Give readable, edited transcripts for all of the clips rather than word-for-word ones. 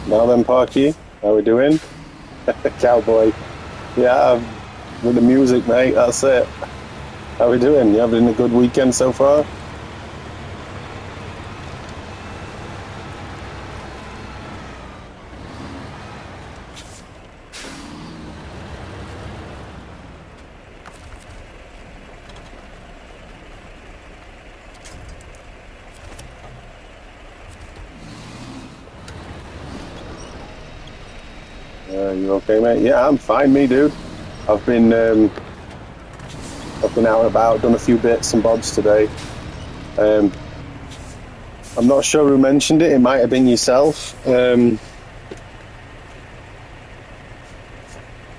Now then, Parky, how we doing? Cowboy. Yeah, with the music, mate, that's it. How we doing? You having a good weekend so far? You okay, mate? Yeah, I'm fine, me, dude. I've been out and about, done a few bits and bobs today. I'm not sure who mentioned it. It might have been yourself. I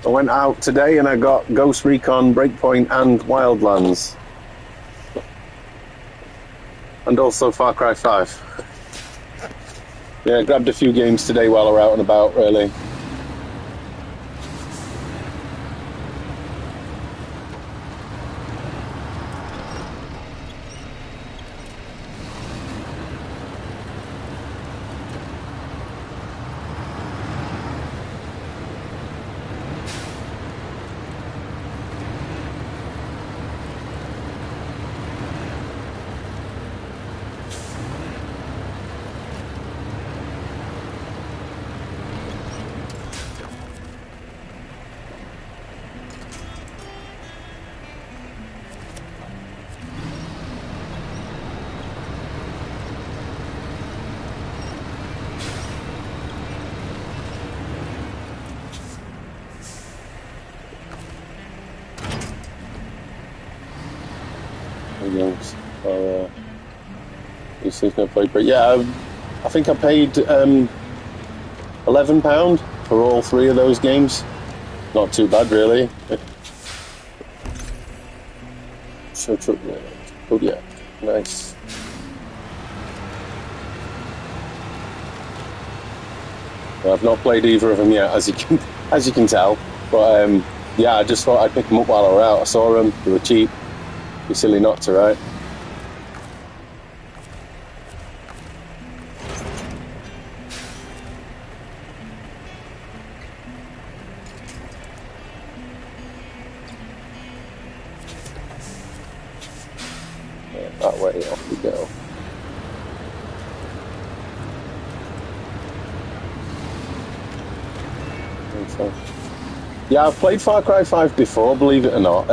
went out today and I got Ghost Recon, Breakpoint, and Wildlands, and also Far Cry 5. Yeah, grabbed a few games today while we're out and about, really. Yeah, I think I paid £11 for all three of those games. Not too bad, really. So, oh yeah, nice. Well, I've not played either of them yet, as you can tell. But yeah, I just thought I'd pick them up while I were out. I saw them; they were cheap. Be silly not to, right? That way, off we go. Yeah, I've played Far Cry 5 before, believe it or not.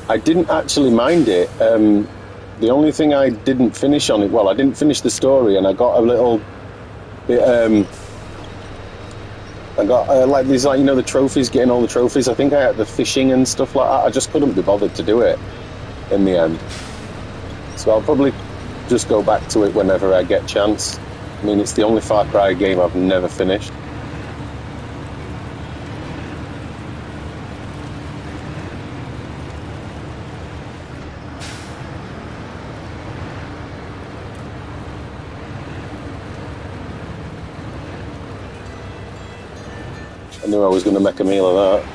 I didn't actually mind it. The only thing I didn't finish on it, well, I didn't finish the story, and I got a little bit I got like these, like, you know, the trophies, getting all the trophies. I think I had the fishing and stuff like that. I just couldn't be bothered to do it in the end. So I'll probably just go back to it whenever I get chance. I mean, it's the only Far Cry game I've never finished. I knew I was going to make a meal of that.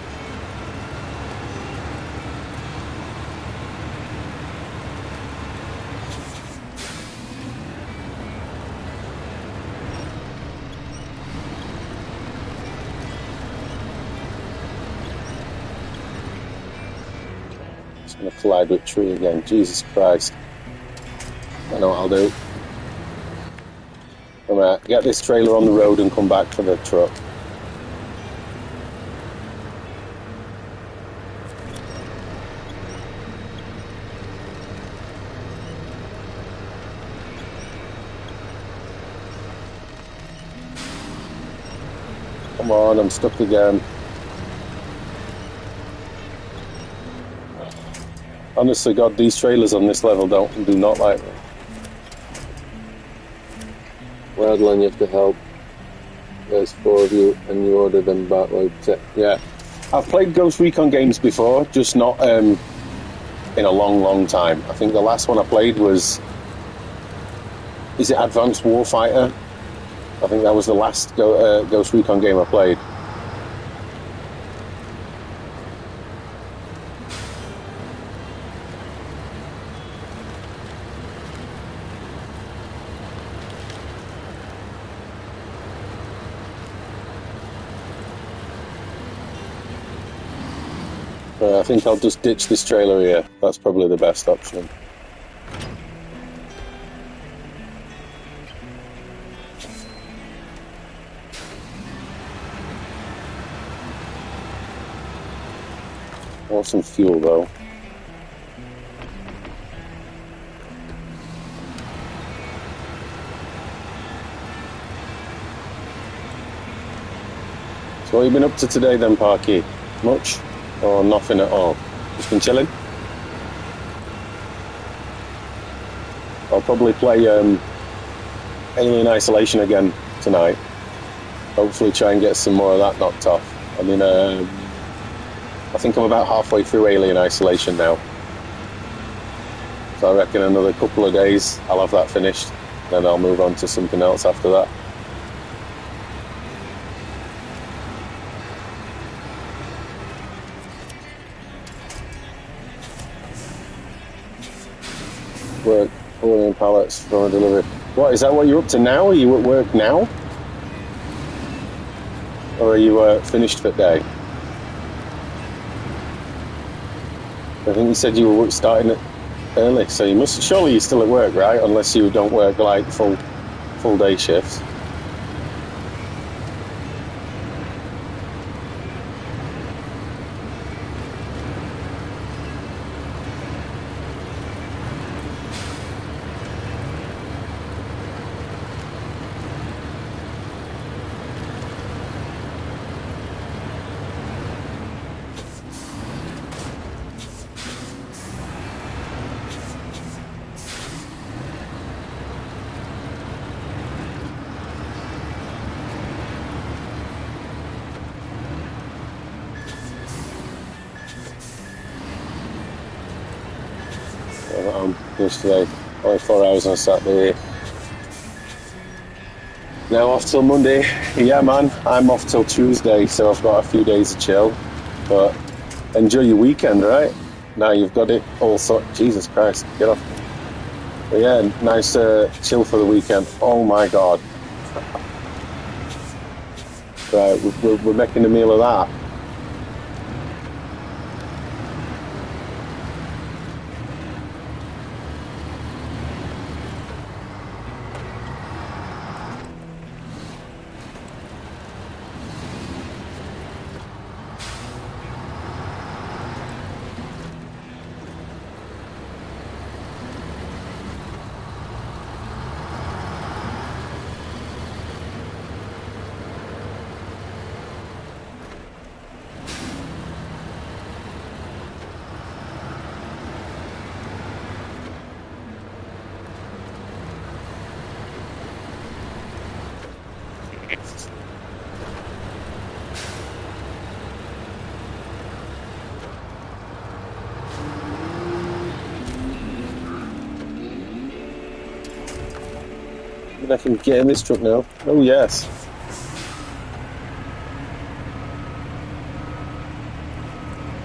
It's going to collide with a tree again. Jesus Christ. I know what I'll do. Alright, get this trailer on the road and come back for the truck. Come on, I'm stuck again. Honestly, God, these trailers on this level do not like me. Well done, you have to help. There's 4 of you, and you ordered them back like yeah. I've played Ghost Recon games before, just not in a long time. I think the last one I played was, is it Advanced Warfighter? I think that was the last Ghost Recon game I played. I think I'll just ditch this trailer here. That's probably the best option. I want some fuel though. So what have you been up to today then, Parky? Much? Or nothing at all? Just been chilling? I'll probably play Alien Isolation again tonight. Hopefully try and get some more of that knocked off. I mean, I think I'm about halfway through Alien Isolation now. So I reckon another couple of days I'll have that finished. Then I'll move on to something else after that. Work, pulling pallets for a delivery. What, is that what you're up to now? Are you at work now? Or are you finished for the day? I think you said you were starting it early, so you must, surely you're still at work, right? Unless you don't work like full day shifts. I'm finished today. Only 4 hours on Saturday. Now off till Monday. Yeah, man, I'm off till Tuesday, so I've got a few days of chill. But enjoy your weekend, right? Now you've got it all sorted. Jesus Christ, get off. But yeah, nice chill for the weekend. Oh my God. Right, we're making a meal of that. I can get in this truck now. Oh, yes.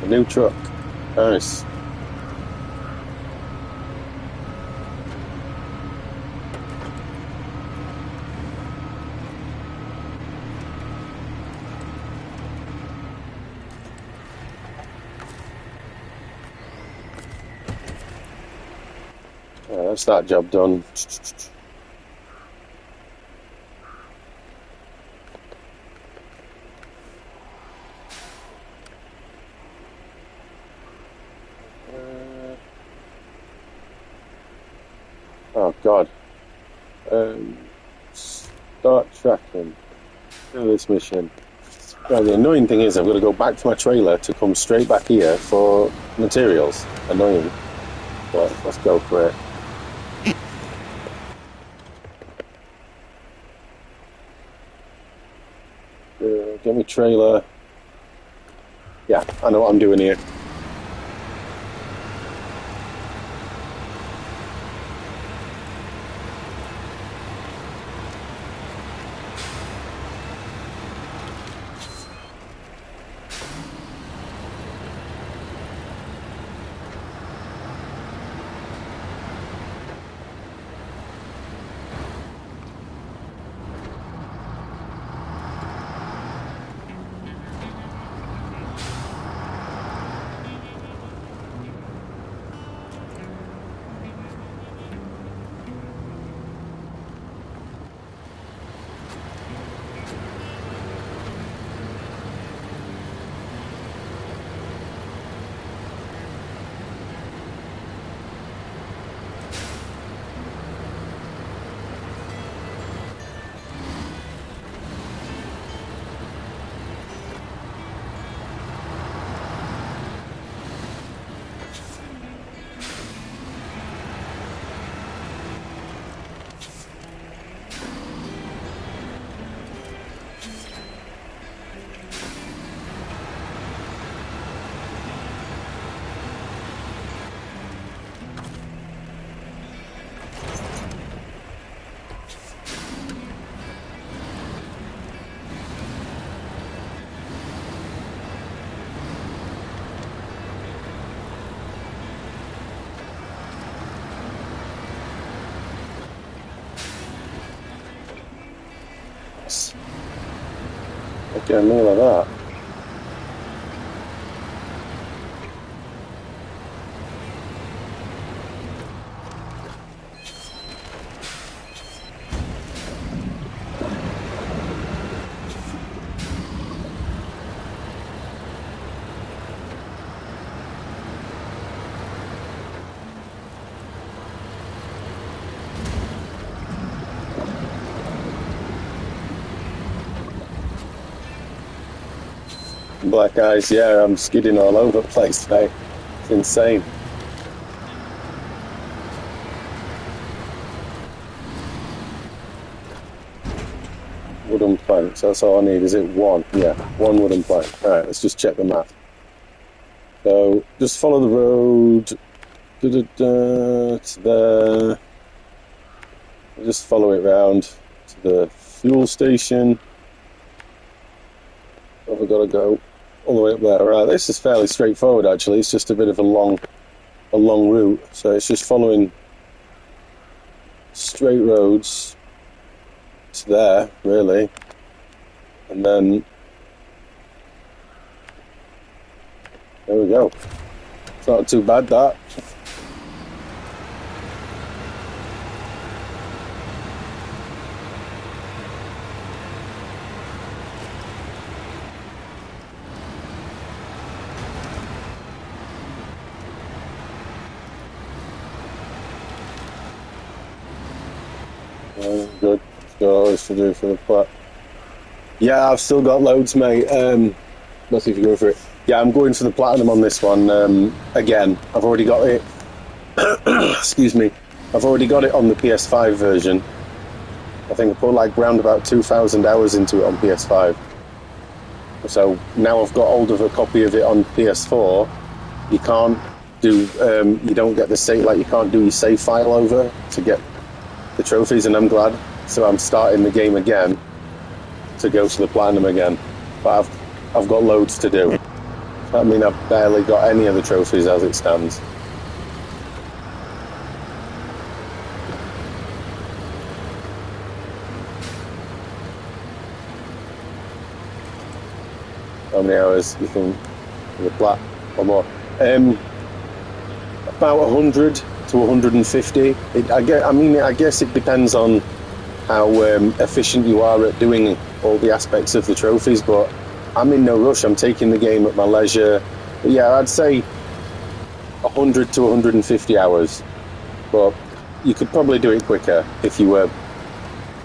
A new truck. Nice. That's that job done. Oh God. Start tracking. Do this mission. Well, the annoying thing is I've got to go back to my trailer to come straight back here for materials. Annoying. But let's go for it. Get me trailer. Yeah, I know what I'm doing here. Okay, a meal of that. Black eyes, yeah, I'm skidding all over the place today. It's insane. Wooden planks, that's all I need. Is it one? Yeah, one wooden plank. Alright, let's just check the map. So, just follow the road. To there. Just follow it round to the fuel station. Where have we got to go? All the way up there. Right, this is fairly straightforward actually. It's just a bit of a long route. So it's just following straight roads to there, really. And then there we go. It's not too bad, that. Good. Got all this to do for the plat. Yeah, I've still got loads, mate. Let's see if you go for it. Yeah, I'm going for the platinum on this one. Again, I've already got it. Excuse me. I've already got it on the PS5 version. I think I put like round about 2,000 hours into it on PS5. So now I've got hold of a copy of it on PS4. You can't do. You don't get the save. Like you can't do your save file over to get the trophies, and I'm glad. so I'm starting the game again to go to the platinum again. But I've got loads to do. I mean, I've barely got any of the trophies as it stands. How many hours you think the plat or more? About 100 to 150. I guess it depends on how efficient you are at doing all the aspects of the trophies, but I'm in no rush. I'm taking the game at my leisure. But yeah, I'd say 100 to 150 hours. But you could probably do it quicker if you were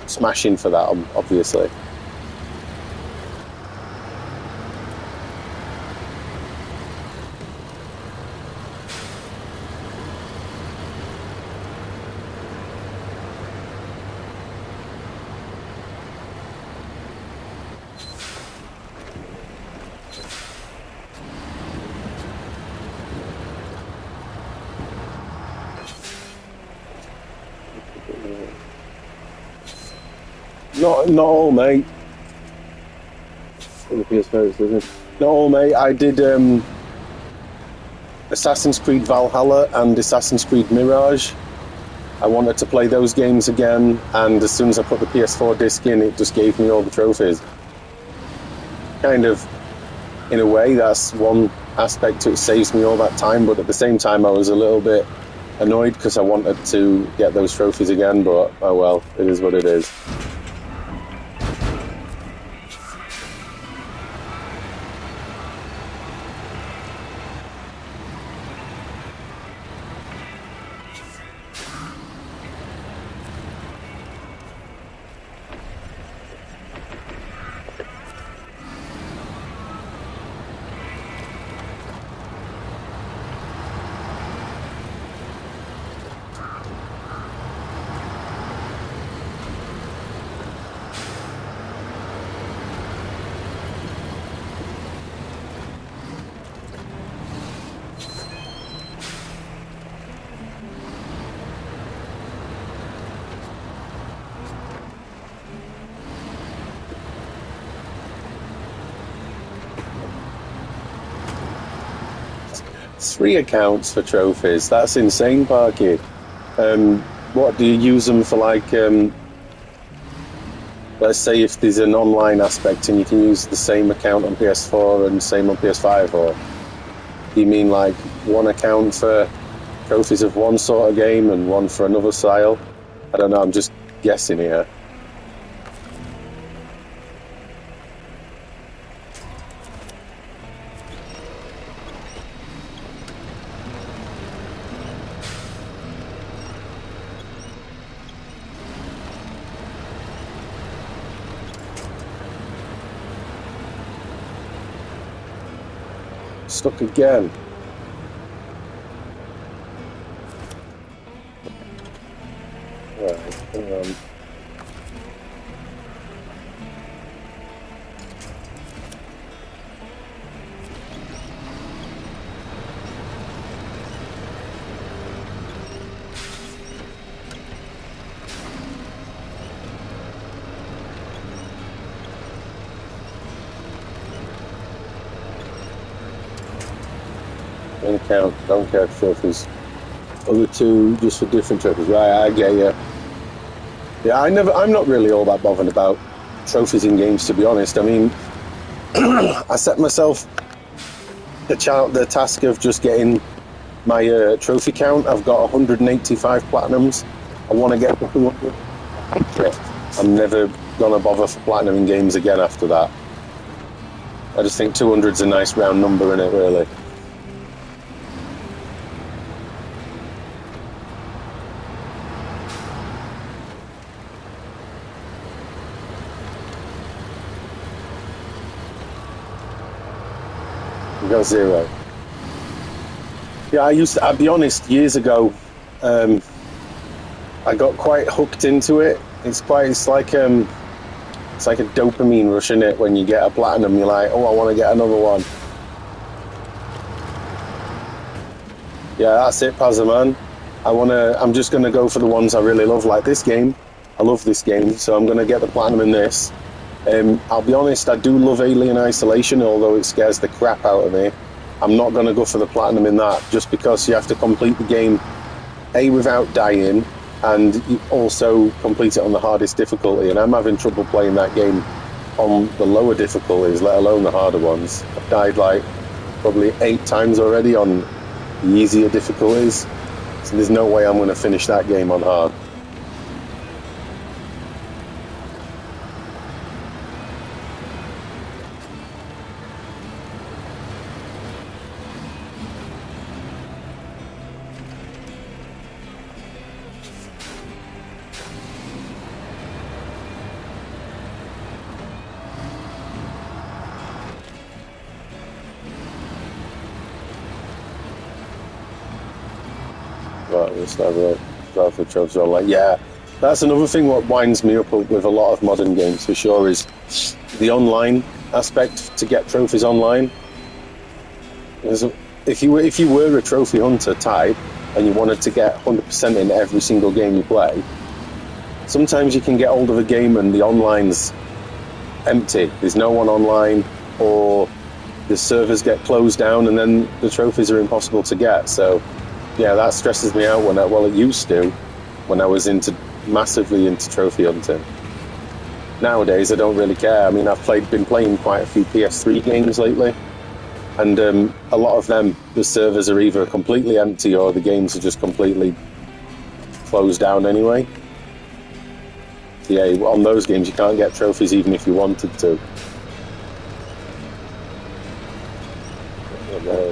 smashing for that, obviously. Not all, mate. In the PS5, isn't it? Not all, mate. I did Assassin's Creed Valhalla and Assassin's Creed Mirage. I wanted to play those games again, and as soon as I put the PS4 disc in, it just gave me all the trophies. Kind of, in a way, that's one aspect to it, saves me all that time, but at the same time I was a little bit annoyed because I wanted to get those trophies again, but oh well, it is what it is. Three accounts for trophies. That's insane, Parky. What do you use them for? Like, let's say if there's an online aspect and you can use the same account on PS4 and same on PS5, or do you mean like one account for trophies of one sort of game and one for another style? I don't know. I'm just guessing here. Stuck again. Right, hang on. Account, don't care for trophies. Other two just for different trophies. Right, I get you. Yeah, I'm not really all that bothered about trophies in games, to be honest. I mean, I set myself the task of just getting my trophy count. I've got 185 platinums. I want to get to 200. I'm never gonna bother for platinum in games again after that. I just think 200's a nice round number in it, really. Got 0. Yeah, I'll be honest, years ago, I got quite hooked into it. It's like a dopamine rush in it. When you get a platinum, you're like, oh, I want to get another one. Yeah, that's it, Pazza, man. I'm just gonna go for the ones I really love, like this game. I love this game, so I'm going to get the platinum in this. I'll be honest, I do love Alien Isolation, although it scares the crap out of me. I'm not going to go for the platinum in that, just because you have to complete the game, A, without dying, and you also complete it on the hardest difficulty, and I'm having trouble playing that game on the lower difficulties, let alone the harder ones. I've died like probably 8 times already on the easier difficulties, so there's no way I'm going to finish that game on hard. Right, let's have a go for trophies online. Yeah, that's another thing what winds me up with a lot of modern games for sure is the online aspect to get trophies online. Because if you were a trophy hunter type and you wanted to get 100% in every single game you play, sometimes you can get hold of a game and the online's empty. There's no one online, or the servers get closed down, and then the trophies are impossible to get. So yeah, that stresses me out it used to, when I was massively into trophy hunting. Nowadays, I don't really care. I mean, I've been playing quite a few PS3 games lately, and a lot of them, the servers are either completely empty or the games are just completely closed down anyway. Yeah, on those games, you can't get trophies even if you wanted to.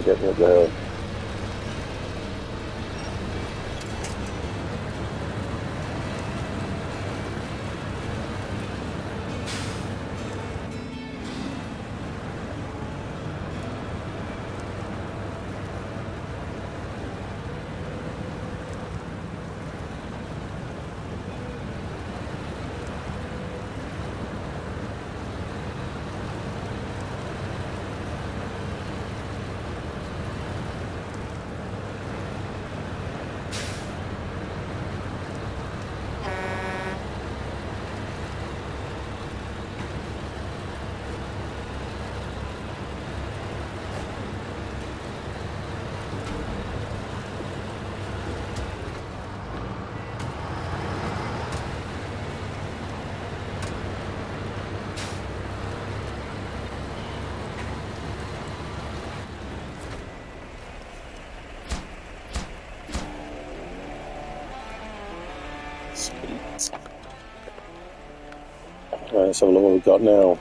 Get me up the hill. Right, let's have a look what we've got now.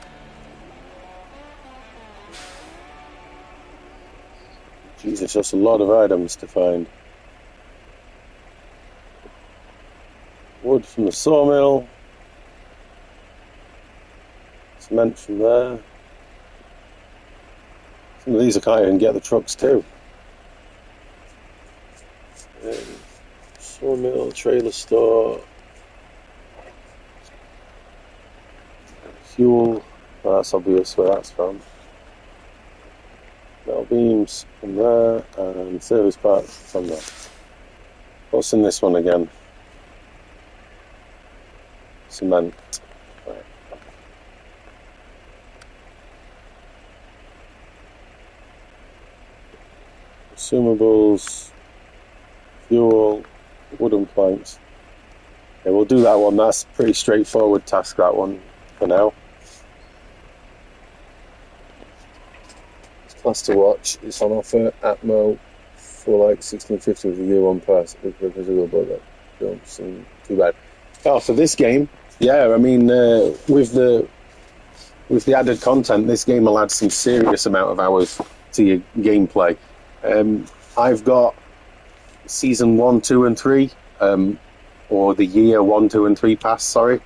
Jesus, that's a lot of items to find. Wood from the sawmill. Cement from there. Some of these I can't even get the trucks to. Sawmill, trailer store. Fuel, that's obvious where that's from. Metal beams from there, and service parts from there. What's in this one again? Cement. Right. Consumables, fuel, wooden planks. Okay, we'll do that one. That's a pretty straightforward task, that one, for now. Class to watch. It's on offer at Mo for like $16.50 with a year one pass. But that don't seem too bad. Oh, for this game, yeah. I mean, with the added content, this game will add some serious amount of hours to your gameplay. I've got season 1, 2, and 3, or the year 1, 2, and 3 pass. Sorry,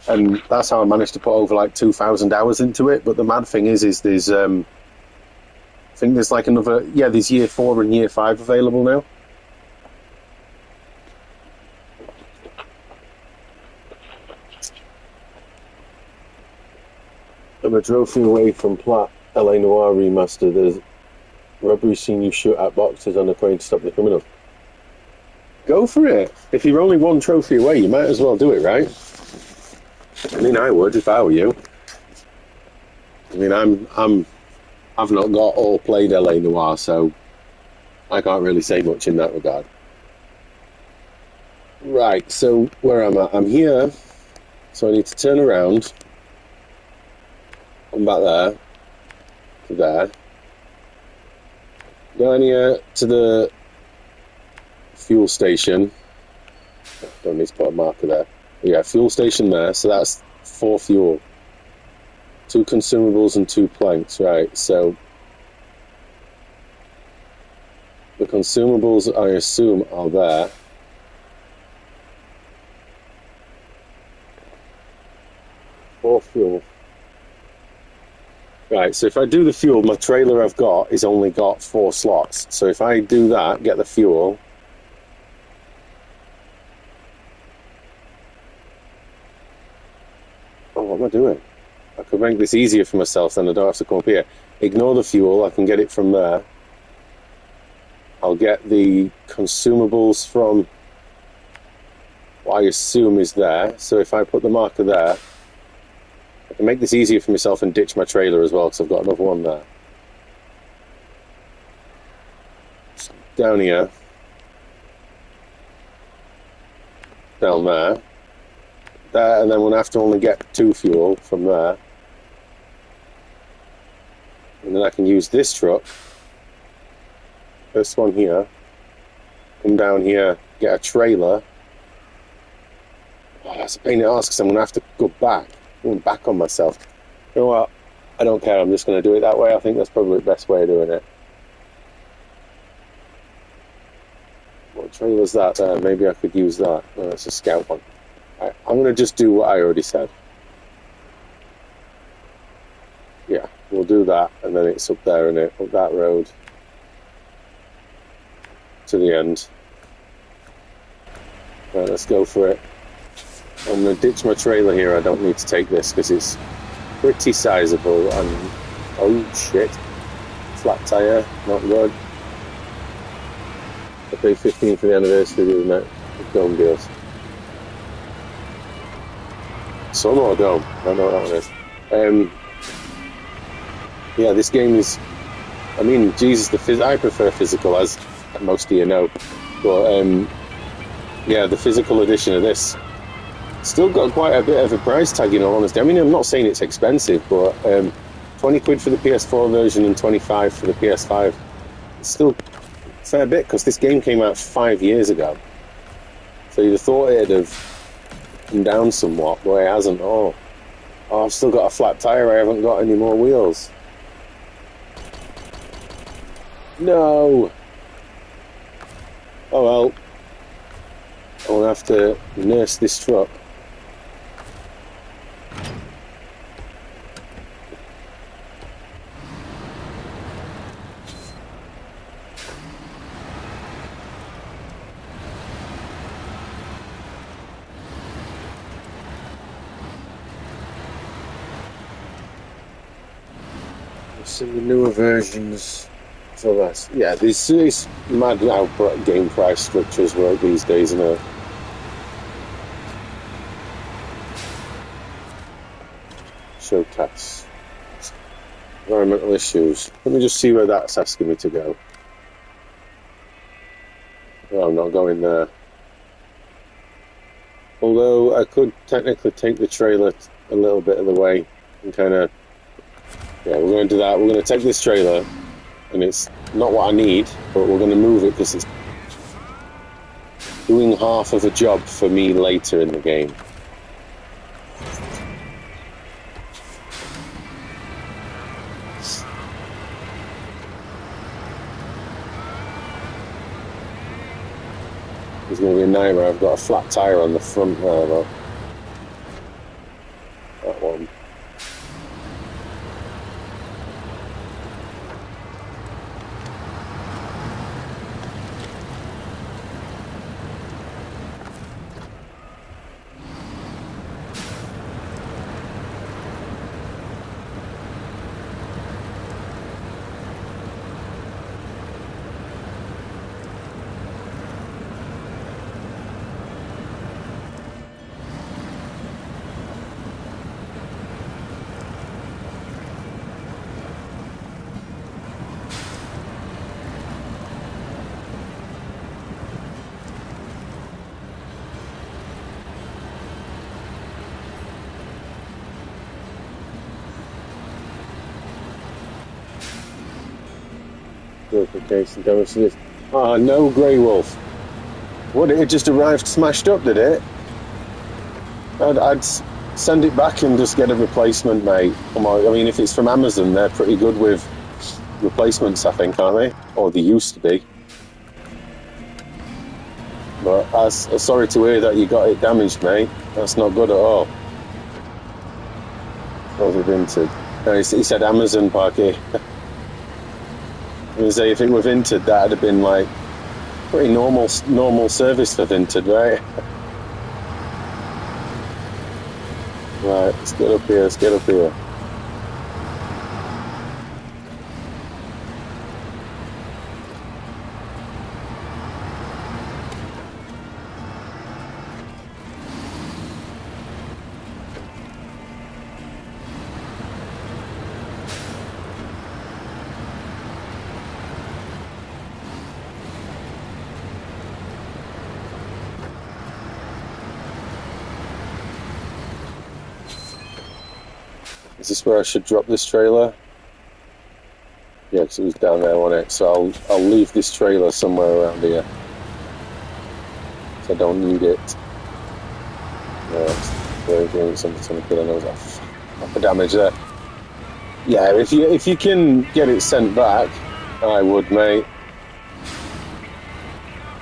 and that's how I managed to put over like 2,000 hours into it. But the mad thing is there's I think there's like another, there's year 4 and year 5 available now. I'm a trophy away from Platt, LA Noire remaster. There's robbery scene you shoot at boxes on a crane to stop the criminal. Go for it. If you're only one trophy away, you might as well do it, right? I mean, I would if I were you. I mean, I've not got or played LA Noire, so I can't really say much in that regard. Right, so where am I? I'm here, so I need to turn around. Come back there, to there. Down here to the fuel station. Don't need to put a marker there. Yeah, fuel station there, so that's 4 fuel. 2 consumables and 2 planks, right, so the consumables, I assume, are there. Four fuel. Right, so if I do the fuel, my trailer I've got is only got 4 slots. So if I do that, get the fuel. Oh, what am I doing? I could make this easier for myself, then I don't have to come up here. Ignore the fuel, I can get it from there. I'll get the consumables from what I assume is there. So if I put the marker there, I can make this easier for myself and ditch my trailer as well, because I've got another one there. So down here. Down there. There, and then we'll have to only get 2 fuel from there. And then I can use this truck. This one here. Come down here, get a trailer. Oh, that's a pain in the ass because I'm going to have to go back. I'm going back on myself. You know what? I don't care. I'm just going to do it that way. I think that's probably the best way of doing it. What trailer's that there? Maybe I could use that. No, it's a scout one. Right, I'm going to just do what I already said. Yeah, we'll do that, and then it's up there, and it up that road to the end. Right, let's go for it. I'm going to ditch my trailer here. I don't need to take this because it's pretty sizable. And oh shit, flat tire, not good. I paid 15 for the anniversary, didn't it? Dome deals. Sun or Dome? I don't know what that one is. Yeah, this game is. I mean, Jesus, I prefer physical, as most of you know. But yeah, the physical edition of this still got quite a bit of a price tag, in all honesty. I mean, I'm not saying it's expensive, but 20 quid for the PS4 version and 25 for the PS5. It's still a fair bit, because this game came out 5 years ago. So you'd have thought it'd have come down somewhat, but it hasn't. Oh, I've still got a flat tyre, I haven't got any more wheels. No! Oh well. I'll have to nurse this truck. Some of the newer versions for less. Yeah, this is mad how game price structures work these days, isn't it? Show tasks. Environmental issues. Let me just see where that's asking me to go. Oh, I'm not going there. Although I could technically take the trailer a little bit of the way and kind of. Yeah, we're going to do that. We're going to take this trailer, and it's not what I need, but we're going to move it because it's doing half of a job for me later in the game. It's going to be a nightmare. I've got a flat tyre on the front there, though. That one. Notification damage to this. Ah, no, Grey Wolf. What, it just arrived smashed up, did it? I'd send it back and just get a replacement, mate. Come on, I mean, if it's from Amazon, they're pretty good with replacements, I think, aren't they? Or they used to be. But I'm sorry to hear that you got it damaged, mate. That's not good at all. What was it vinted? No, he said Amazon, Parky. I was say if it were vinted, that'd have been like pretty normal service for vinted, right? Right, let's get up here. Let's get up here. Is this where I should drop this trailer? Yeah, because it was down there, wasn't it? So I'll leave this trailer somewhere around here. So I don't need it. Yeah, something good. I know that proper damage there. Yeah, if you can get it sent back, I would, mate.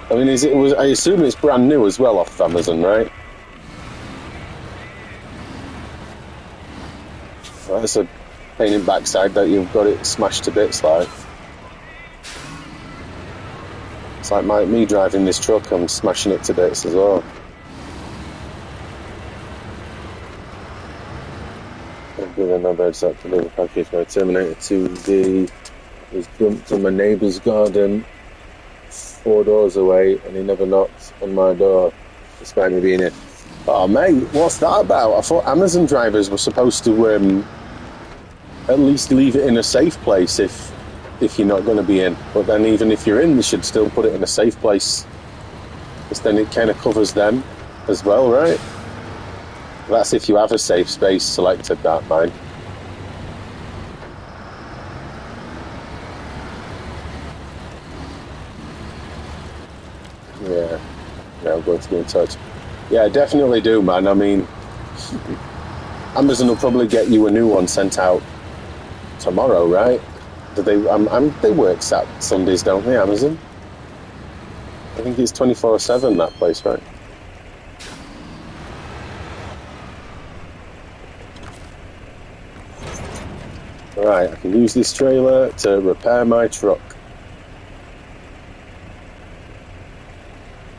I mean, I assume it's brand new as well off Amazon, right? Well, that's a pain in the backside that you've got it smashed to bits, like. It's like me driving this truck, I'm smashing it to bits as well. With another headset to deliver package, my Terminator 2D was dumped in my neighbour's garden 4 doors away, and he never knocked on my door despite me being in. Oh mate, what's that about? I thought Amazon drivers were supposed to at least leave it in a safe place if you're not going to be in. But then even if you're in, they should still put it in a safe place, because then it kind of covers them as well, right? That's if you have a safe space selected, that mine. Yeah, I'm going to be in touch. Yeah, definitely do, man. I mean, Amazon will probably get you a new one sent out tomorrow, right? Do they? They work Sundays, don't they? Amazon. I think it's 24/7 that place, right? Right, I can use this trailer to repair my truck.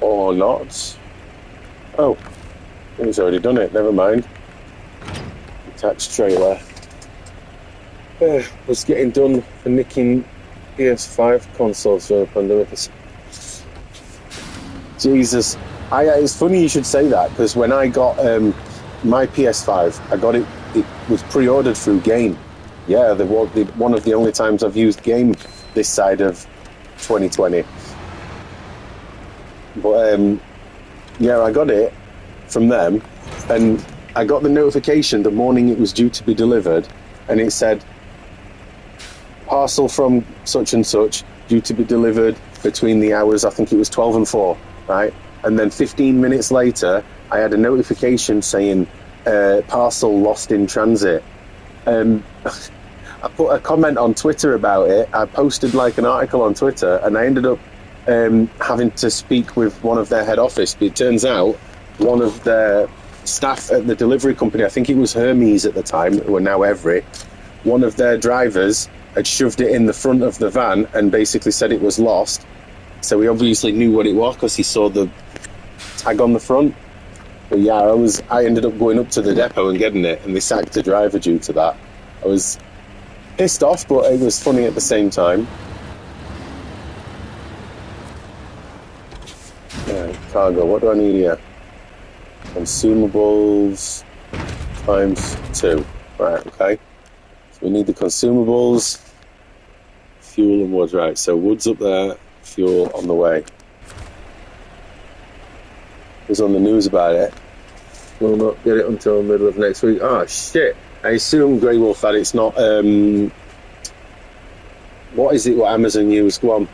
Or not. Oh, he's already done it, never mind. Attached trailer. Was getting done for nicking PS5 consoles for the pandemic. Jesus. It's funny you should say that, because when I got my PS5, I got it was pre-ordered through Game. Yeah, one of the only times I've used Game this side of 2020. But yeah, I got it from them, and I got the notification the morning it was due to be delivered, and it said, parcel from such and such, due to be delivered between the hours, I think it was 12 and 4, right? And then 15 minutes later, I had a notification saying, parcel lost in transit. I put a comment on Twitter about it. I posted like an article on Twitter, and I ended up having to speak with one of their head office. But it turns out one of their staff at the delivery company, I think it was Hermes at the time, who are now Everett, one of their drivers had shoved it in the front of the van and basically said it was lost. So he obviously knew what it was because he saw the tag on the front. But yeah, I ended up going up to the depot and getting it, and they sacked the driver due to that. I was pissed off, but it was funny at the same time. Cargo, what do I need here? Consumables ×2. Right, okay. So we need the consumables, fuel and wood, right. So wood's up there, fuel on the way. Who's on the news about it? We'll not get it until the middle of next week. Oh, shit. I assume Grey Wolf that it's not what is it what Amazon use? Go on,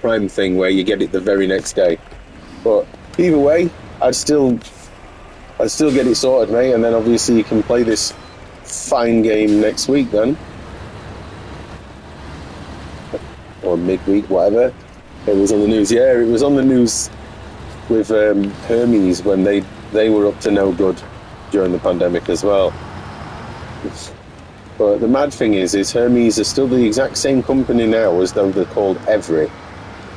Prime thing where you get it the very next day. But either way, I'd still get it sorted, mate, and then obviously you can play this fine game next week then. Or midweek, whatever. It was on the news. Yeah, it was on the news with Hermes when they were up to no good during the pandemic as well. But the mad thing is Hermes are still the exact same company now as though they're called Every.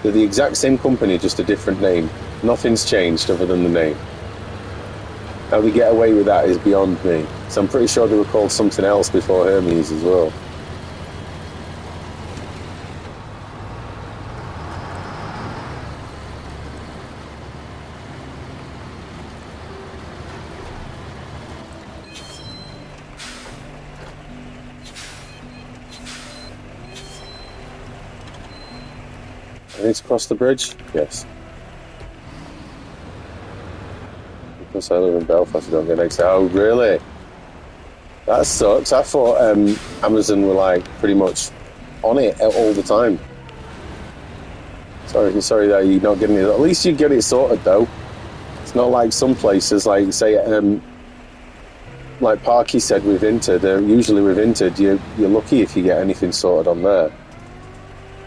They're the exact same company, just a different name. Nothing's changed other than the name. How they get away with that is beyond me. So I'm pretty sure they were called something else before Hermes as well. I need to cross the bridge? Yes. Because I live in Belfast, I don't get extra. Oh, really? That sucks. I thought Amazon were like pretty much on it all the time. Sorry that you're not getting it. At least you get it sorted though. It's not like some places, like say, like Parky said with Vinted. Usually with Vinted, you're lucky if you get anything sorted on there.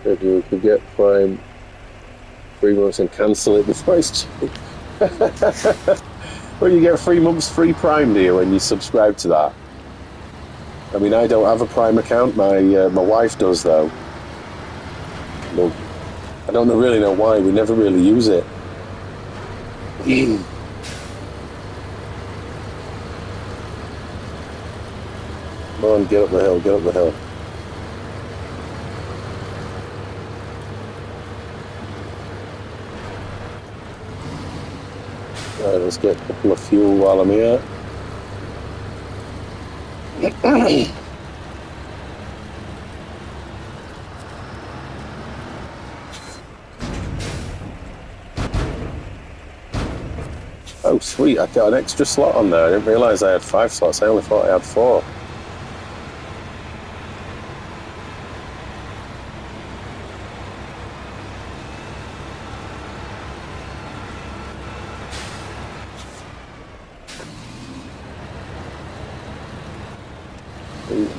If you could get Prime 3 months and cancel it before it's cheap. Well, you get 3 months free Prime, do you, when you subscribe to that? I mean, I don't have a Prime account. My wife does, though. Well, I don't really know why. We never really use it. Come on, get up the hill, get up the hill. Right, let's get a couple of fuel while I'm here. Oh, sweet, I got an extra slot on there. I didn't realise I had 5 slots. I only thought I had 4.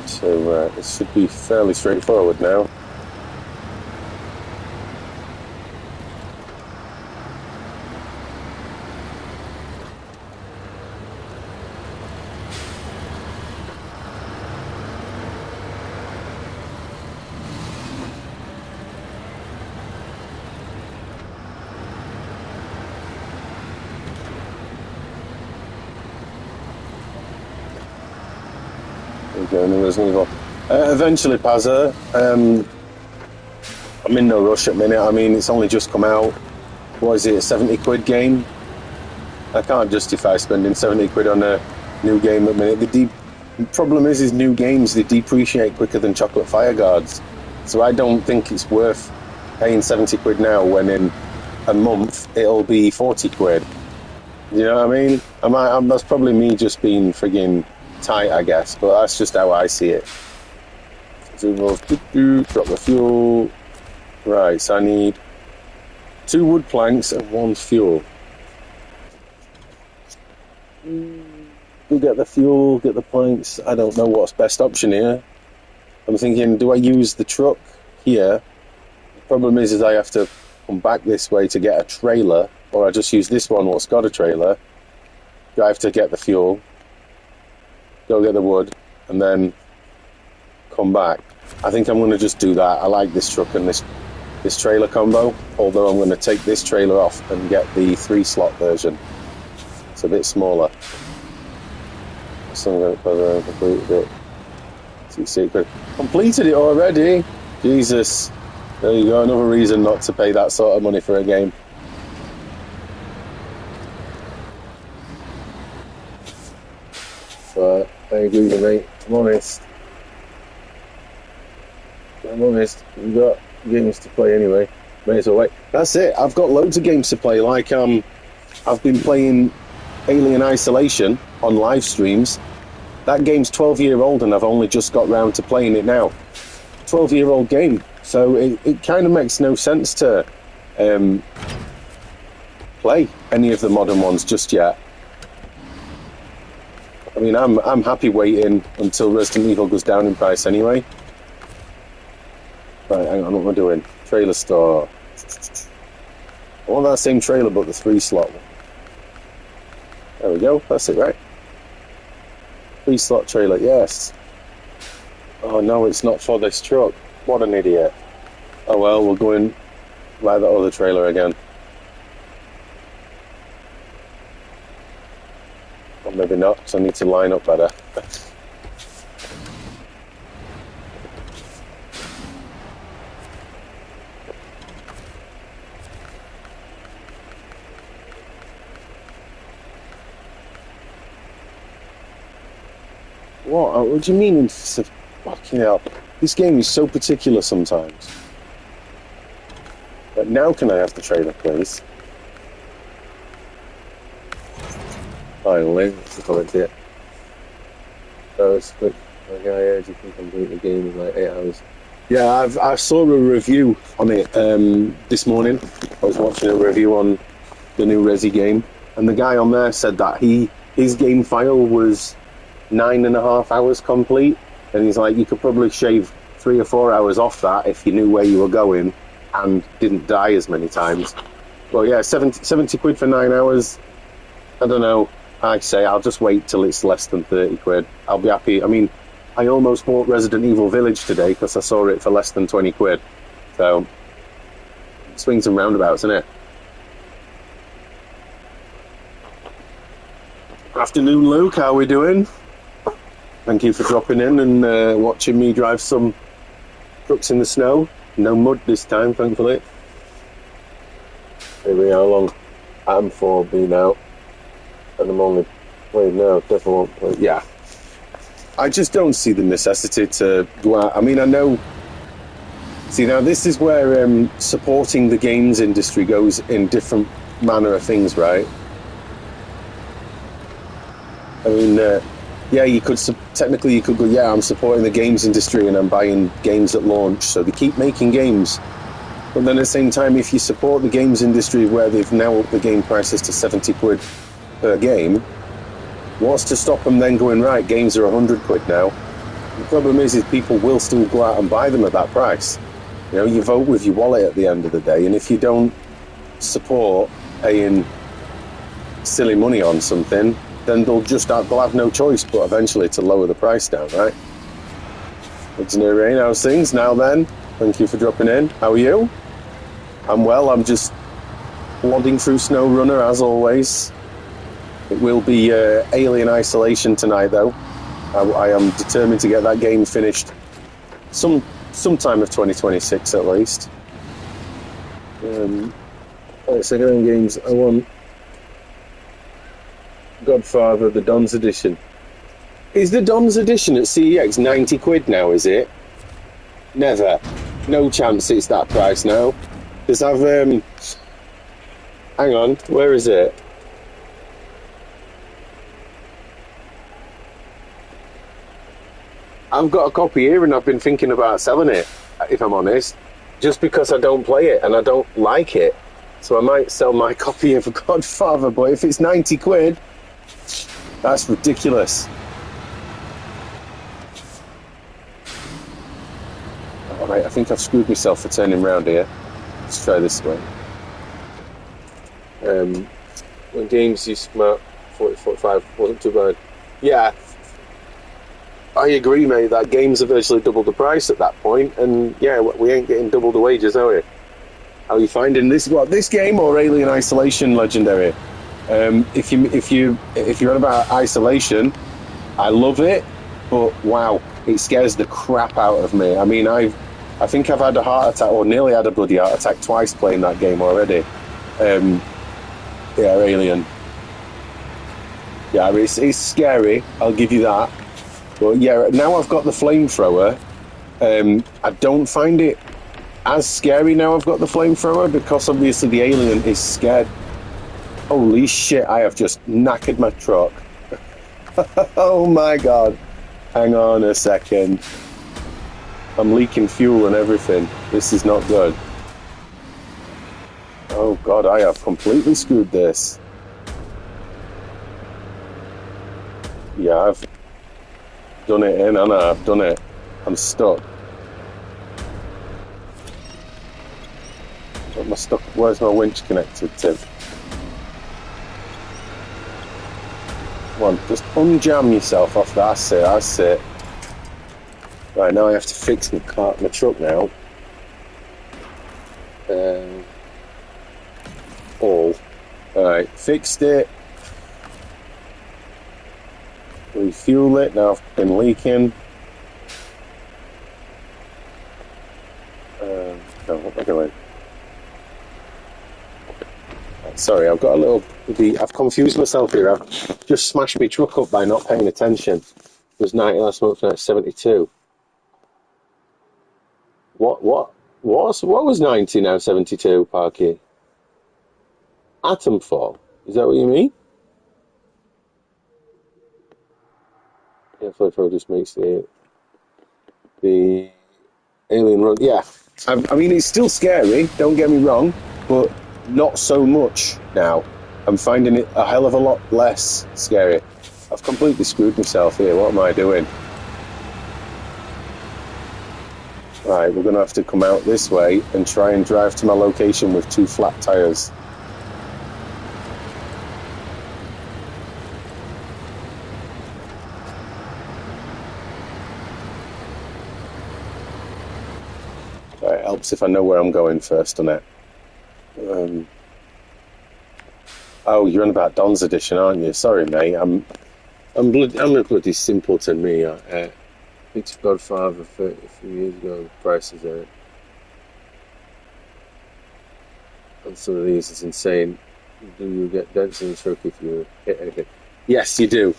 So it should be fairly straightforward now. Eventually, Pazza. I'm in no rush at the minute. I mean, it's only just come out. What is it, a 70 quid game? I can't justify spending 70 quid on a new game at the minute. The problem is new games, they depreciate quicker than chocolate fire guards. So I don't think it's worth paying 70 quid now when in a month it'll be 40 quid. You know what I mean? That's probably me just being frigging tight, I guess, but that's just how I see it. So we'll drop the fuel. Right, so I need 2 wood planks and 1 fuel. We'll get the fuel, get the planks. I don't know what's best option here. I'm thinking, do I use the truck here? The problem is I have to come back this way to get a trailer, or I just use this one what's got a trailer. Do I have to get the fuel, go get the wood, and then come back? I think I'm going to just do that. I like this truck and this trailer combo, although I'm going to take this trailer off and get the 3-slot version. It's a bit smaller. So I'm going to complete it. Secret. Completed it already? Jesus. There you go, another reason not to pay that sort of money for a game. But I agree with you, mate. I'm honest. We've got games to play anyway. May as well wait. That's it. I've got loads of games to play. Like I've been playing Alien Isolation on live streams. That game's 12-year-old and I've only just got round to playing it now. 12-year-old game, so it kind of makes no sense to play any of the modern ones just yet. I mean, I'm happy waiting until Resident Evil goes down in price anyway. Right, hang on, what am I doing? Trailer store. I want that same trailer, but the 3-slot one. There we go, that's it, right? 3-slot trailer, yes. Oh no, it's not for this truck. What an idiot. Oh well, we'll go and buy the other trailer again. Or maybe not, because I need to line up better. What do you mean? Fucking hell. This game is so particular sometimes. But now can I have the trailer, please? Finally, let's collect it. So it's quick. Like, I heard you can complete the game in like 8 hours. Yeah, I saw a review on it this morning. I was watching a review on the new Resi game, and the guy on there said that his game file was 9.5 hours complete, and he's like, you could probably shave 3 or 4 hours off that if you knew where you were going and didn't die as many times. Well, yeah, 70 quid for 9 hours. I don't know. I say I'll just wait till it's less than 30 quid. I'll be happy. I mean, I almost bought Resident Evil Village today because I saw it for less than 20 quid. So, swings and roundabouts, isn't it? Afternoon, Luke. How are we doing? Thank you for dropping in and watching me drive some trucks in the snow. No mud this time, thankfully. Maybe how long? I'm 4B now. And I'm only playing now. Definitely won't play. Yeah. I just don't see the necessity to go out. I mean, I know... See, now this is where supporting the games industry goes in different manner of things, right? I mean... yeah, you could technically you could go, yeah, I'm supporting the games industry and I'm buying games at launch, so they keep making games. But then at the same time, if you support the games industry where they've now upped the game prices to 70 quid per game, what's to stop them then going, right, games are 100 quid now? The problem is people will still go out and buy them at that price. You know, you vote with your wallet at the end of the day, and if you don't support paying silly money on something, then they'll have no choice but eventually to lower the price down, right? Engineer Rain, how's things? Now then, thank you for dropping in. How are you? I'm well, I'm just plodding through Snowrunner as always. It will be Alien Isolation tonight though. I am determined to get that game finished sometime of 2026 at least. Second-hand games, I want Godfather, the Don's Edition. Is the Don's Edition at CEX 90 quid now, is it? Never. No chance it's that price now. Does have, hang on, where is it? I've got a copy here and I've been thinking about selling it, if I'm honest, just because I don't play it and I don't like it. So I might sell my copy of Godfather, but if it's 90 quid, that's ridiculous. Alright, I think I've screwed myself for turning round here. Let's try this way. When games use smart 40-45 wasn't too bad. Yeah, I agree, mate, that games are virtually double the price at that point, and yeah, we ain't getting double the wages, are we? How are you finding this? What, this game or Alien Isolation Legendary? If you're on about Isolation, I love it, but wow, it scares the crap out of me. I mean, I think I've had a heart attack, or nearly had a bloody heart attack twice playing that game already. Yeah, Alien. Yeah, it's scary, I'll give you that. But yeah, now I've got the flamethrower, I don't find it as scary now I've got the flamethrower, because obviously the alien is scared. Holy shit, I have just knackered my truck. Oh my god. Hang on a second. I'm leaking fuel and everything. This is not good. Oh God, I have completely screwed this. Yeah, I've done it in, and I've done it. I'm stuck. What am I stuck? Where's my winch connected to? Come on, just unjam yourself off that. That's it, that's it. Right, now I have to fix my truck now. Alright, fixed it. Refuel it, now I've been leaking. What am I doing? Sorry, I've got a little... I've confused myself here. I've just smashed my truck up by not paying attention. It was 90 last month, now it's 72. What was 90 now 72, Parky? Atom fall? Is that what you mean? Yeah, Flight Pro just makes the alien run. Yeah, I mean it's still scary. Don't get me wrong, but not so much now. I'm finding it a hell of a lot less scary. I've completely screwed myself here. What am I doing? Right, we're going to have to come out this way and try and drive to my location with 2 flat tyres. Right, it helps if I know where I'm going first, doesn't it? Oh, you're on about Don's edition, aren't you? Sorry, mate. I'm a bloody simpleton, me. It's Godfather a few years ago. The prices are... And some of these is insane. Do you get dents in the truck if you hit anything? Yes, you do.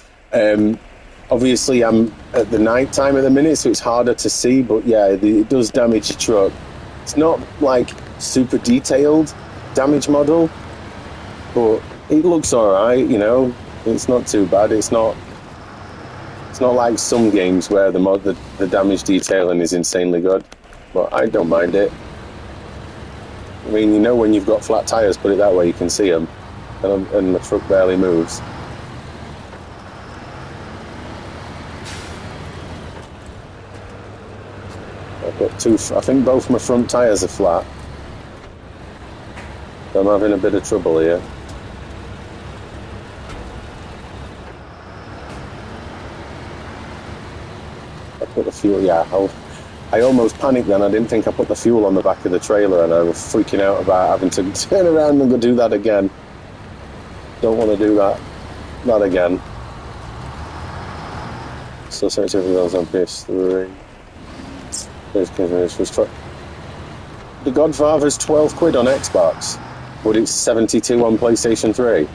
Obviously, I'm at the night time at the minute, so it's harder to see. But yeah, it does damage your truck. It's not like super detailed damage model, but it looks all right. You know, it's not too bad. It's not like some games where the damage detailing is insanely good. But I don't mind it. I mean, you know, when you've got flat tyres, put it that way, you can see them, and the truck barely moves. I've got I think both my front tyres are flat. So I'm having a bit of trouble here. I put the fuel, yeah, I almost panicked then. I didn't think I put the fuel on the back of the trailer, and I was freaking out about having to turn around and go do that again. Don't want to do that again. So search everything on PS3. The Godfather's 12 quid on Xbox, but it's 72 on PlayStation 3.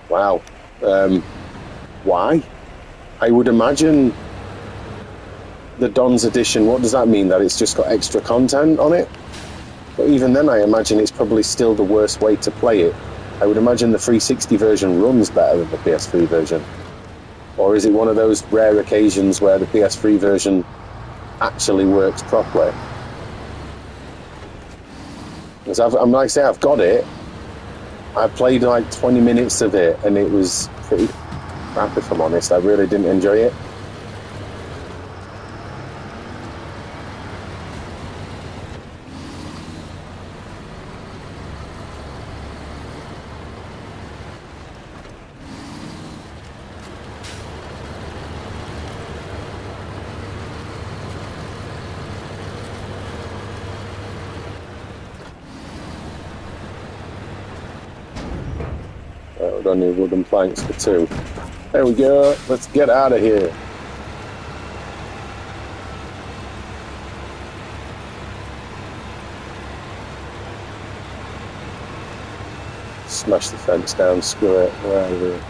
Wow. Why? I would imagine the Don's edition, what does that mean? That it's just got extra content on it? But even then, I imagine it's probably still the worst way to play it. I would imagine the 360 version runs better than the PS3 version. Or is it one of those rare occasions where the PS3 version actually works properly? Because like I say, I've got it. I played like 20 minutes of it, and it was pretty crap, if I'm honest. I really didn't enjoy it. I need wooden planks for 2. There we go. Let's get out of here. Smash the fence down, screw it. We're out of here.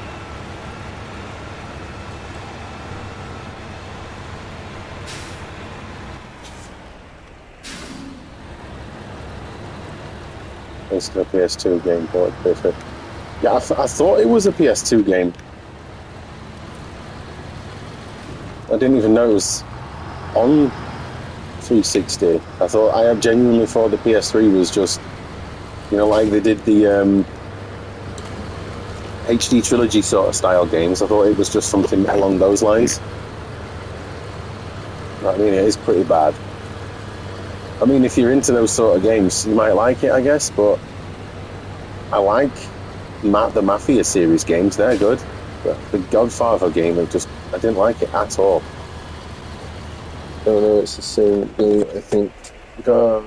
It's a PS2 game, but perfect. Yeah, I thought it was a PS2 game. I didn't even know it was on 360. I genuinely thought the PS3 was just, like they did the HD trilogy sort of style games. I thought it was just something along those lines. I mean, it is pretty bad. I mean, if you're into those sort of games, you might like it, I guess, but I like the Mafia series games. They're good. But the Godfather game, I didn't like it at all. Oh no, it's the same thing. I think the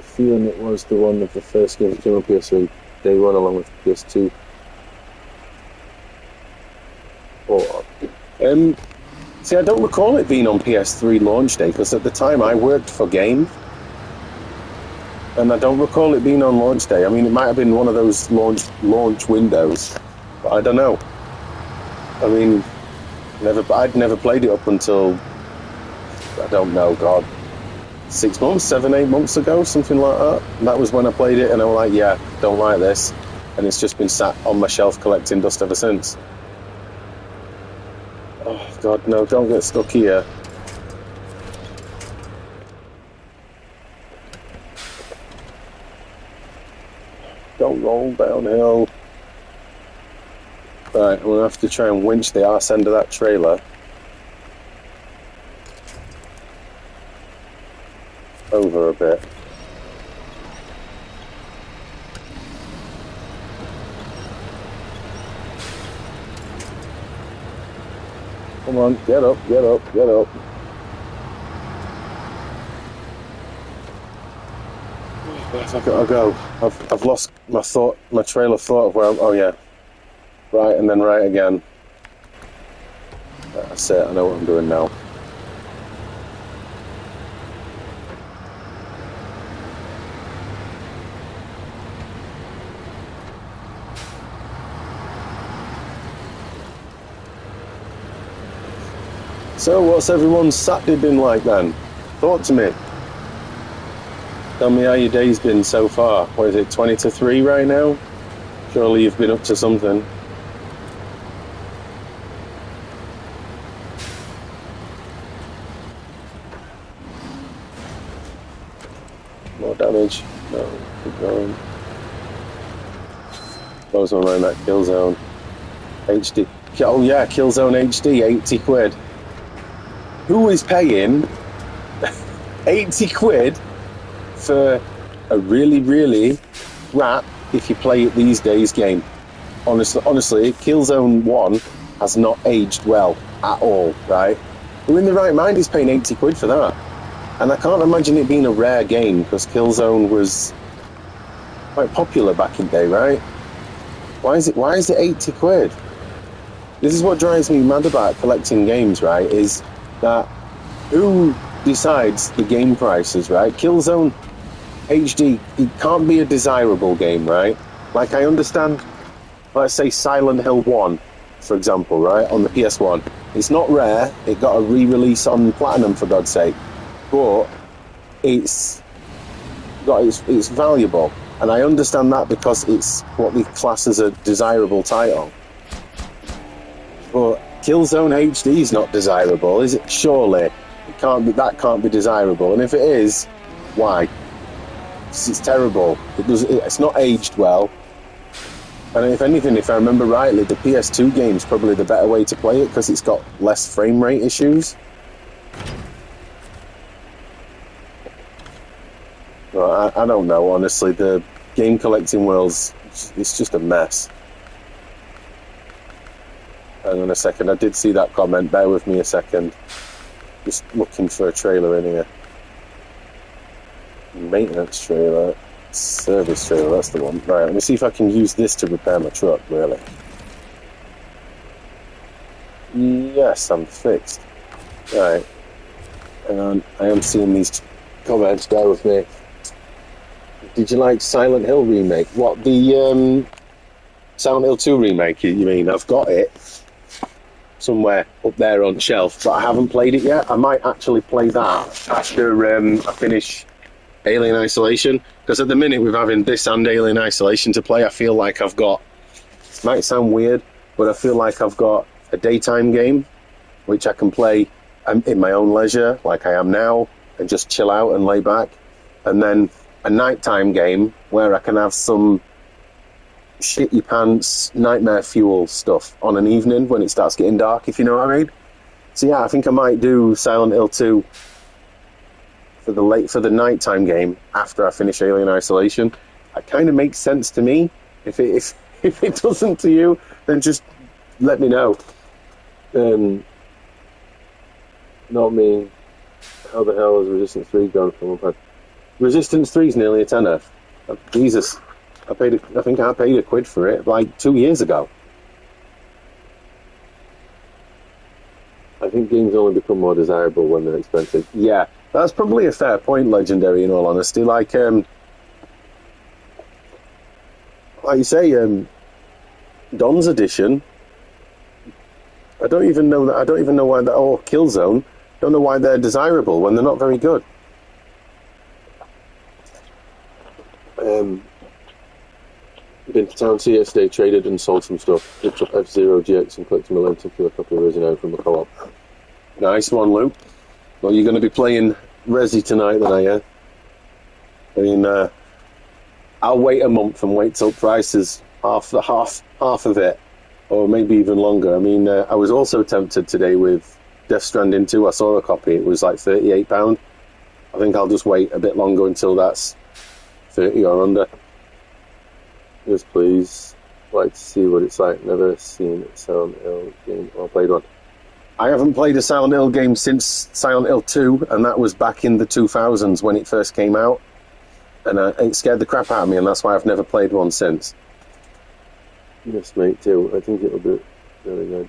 feeling it was the one of the first game that came on PS3 day one along with PS2. See, I don't recall it being on PS3 launch day because at the time I worked for Game, and I don't recall it being on launch day. I mean, it might have been one of those launch windows, but I don't know. I mean, I'd never played it up until, I don't know, God, 6 months, 7, 8 months ago, something like that. And that was when I played it, and I was like, yeah, don't like this. And it's just been sat on my shelf collecting dust ever since. Oh, God, no, don't get stuck here. Don't roll downhill. Right, I'm going to have to try and winch the arse end of that trailer over a bit. Come on, get up, get up, get up. I'll go. I've lost my trail of thought of where oh yeah. Right, and then right again. That's it, I know what I'm doing now. So, what's everyone's Saturday been like then? Talk to me. Tell me how your day's been so far. What is it, 20 to 3 right now? Surely you've been up to something. More damage. No, keep going. Close one around that kill zone. HD. Oh yeah, kill zone HD, 80 quid. Who is paying 80 quid for a really, really crap, if you play it these days, game? Honestly, Killzone 1 has not aged well at all, right? Who in the right mind is paying 80 quid for that? And I can't imagine it being a rare game, because Killzone was quite popular back in the day, right? Why is it 80 quid? This is what drives me mad about collecting games, right? Is that who decides the game prices, right? Killzone HD, it can't be a desirable game, right? Like, I understand, let's say Silent Hill 1, for example, right, on the PS1. It's not rare, it got a re-release on Platinum, for God's sake, but it's valuable, and I understand that because it's what we class as a desirable title. But Killzone HD is not desirable, is it? Surely that can't be desirable, and if it is, why? It's terrible. It's not aged well, and if anything, if I remember rightly, the PS2 game is probably the better way to play it because it's got less frame rate issues. Well, I don't know, honestly. The game collecting world's it's just a mess. Hang on a second, I did see that comment, bear with me a second. Just looking for a trailer in here. Maintenance trailer, service trailer, that's the one. Right, let me see if I can use this to repair my truck, really. Yes, I'm fixed. Right, hang on, I am seeing these comments, bear with me. Did you like Silent Hill remake? What, the Silent Hill 2 remake, you mean? I've got it somewhere up there on the shelf, but I haven't played it yet. I might actually play that after I finish Alien Isolation, because at the minute with having this and Alien Isolation to play, I feel like I've got, might sound weird, but I feel like I've got a daytime game which I can play in my own leisure, like I am now, and just chill out and lay back. And then a nighttime game where I can have some shit your pants nightmare fuel stuff on an evening when it starts getting dark, if you know what I mean. So yeah, I think I might do Silent Hill 2 for the nighttime game after I finish Alien Isolation. It kind of makes sense to me. If it doesn't to you, then just let me know. Not me. How the hell has Resistance 3 gone from a pad? Resistance 3 is nearly a tenner. Jesus, I think I paid £1 for it like 2 years ago. I think games only become more desirable when they're expensive. Yeah, that's probably a fair point, Legendary, in all honesty. Like you say, Don's Edition, I don't even know why that, or Killzone, don't know why they're desirable when they're not very good. Been to town yesterday, traded and sold some stuff. Picked up F-Zero GX and collected my lenticular copy of Resi from the co-op. Nice one, Luke. Well, you're going to be playing Resi tonight then, are you? I mean, I'll wait a month and wait till prices half of it, or maybe even longer. I mean, I was also tempted today with Death Stranding 2. I saw a copy. It was like £38. I think I'll just wait a bit longer until that's 30 or under. Yes, please. Like to see what it's like. Never seen a Silent Hill game or played one. I haven't played a Silent Hill game since Silent Hill 2, and that was back in the 2000s when it first came out. And it scared the crap out of me, and that's why I've never played one since. Yes, mate, too. I think it'll be really good.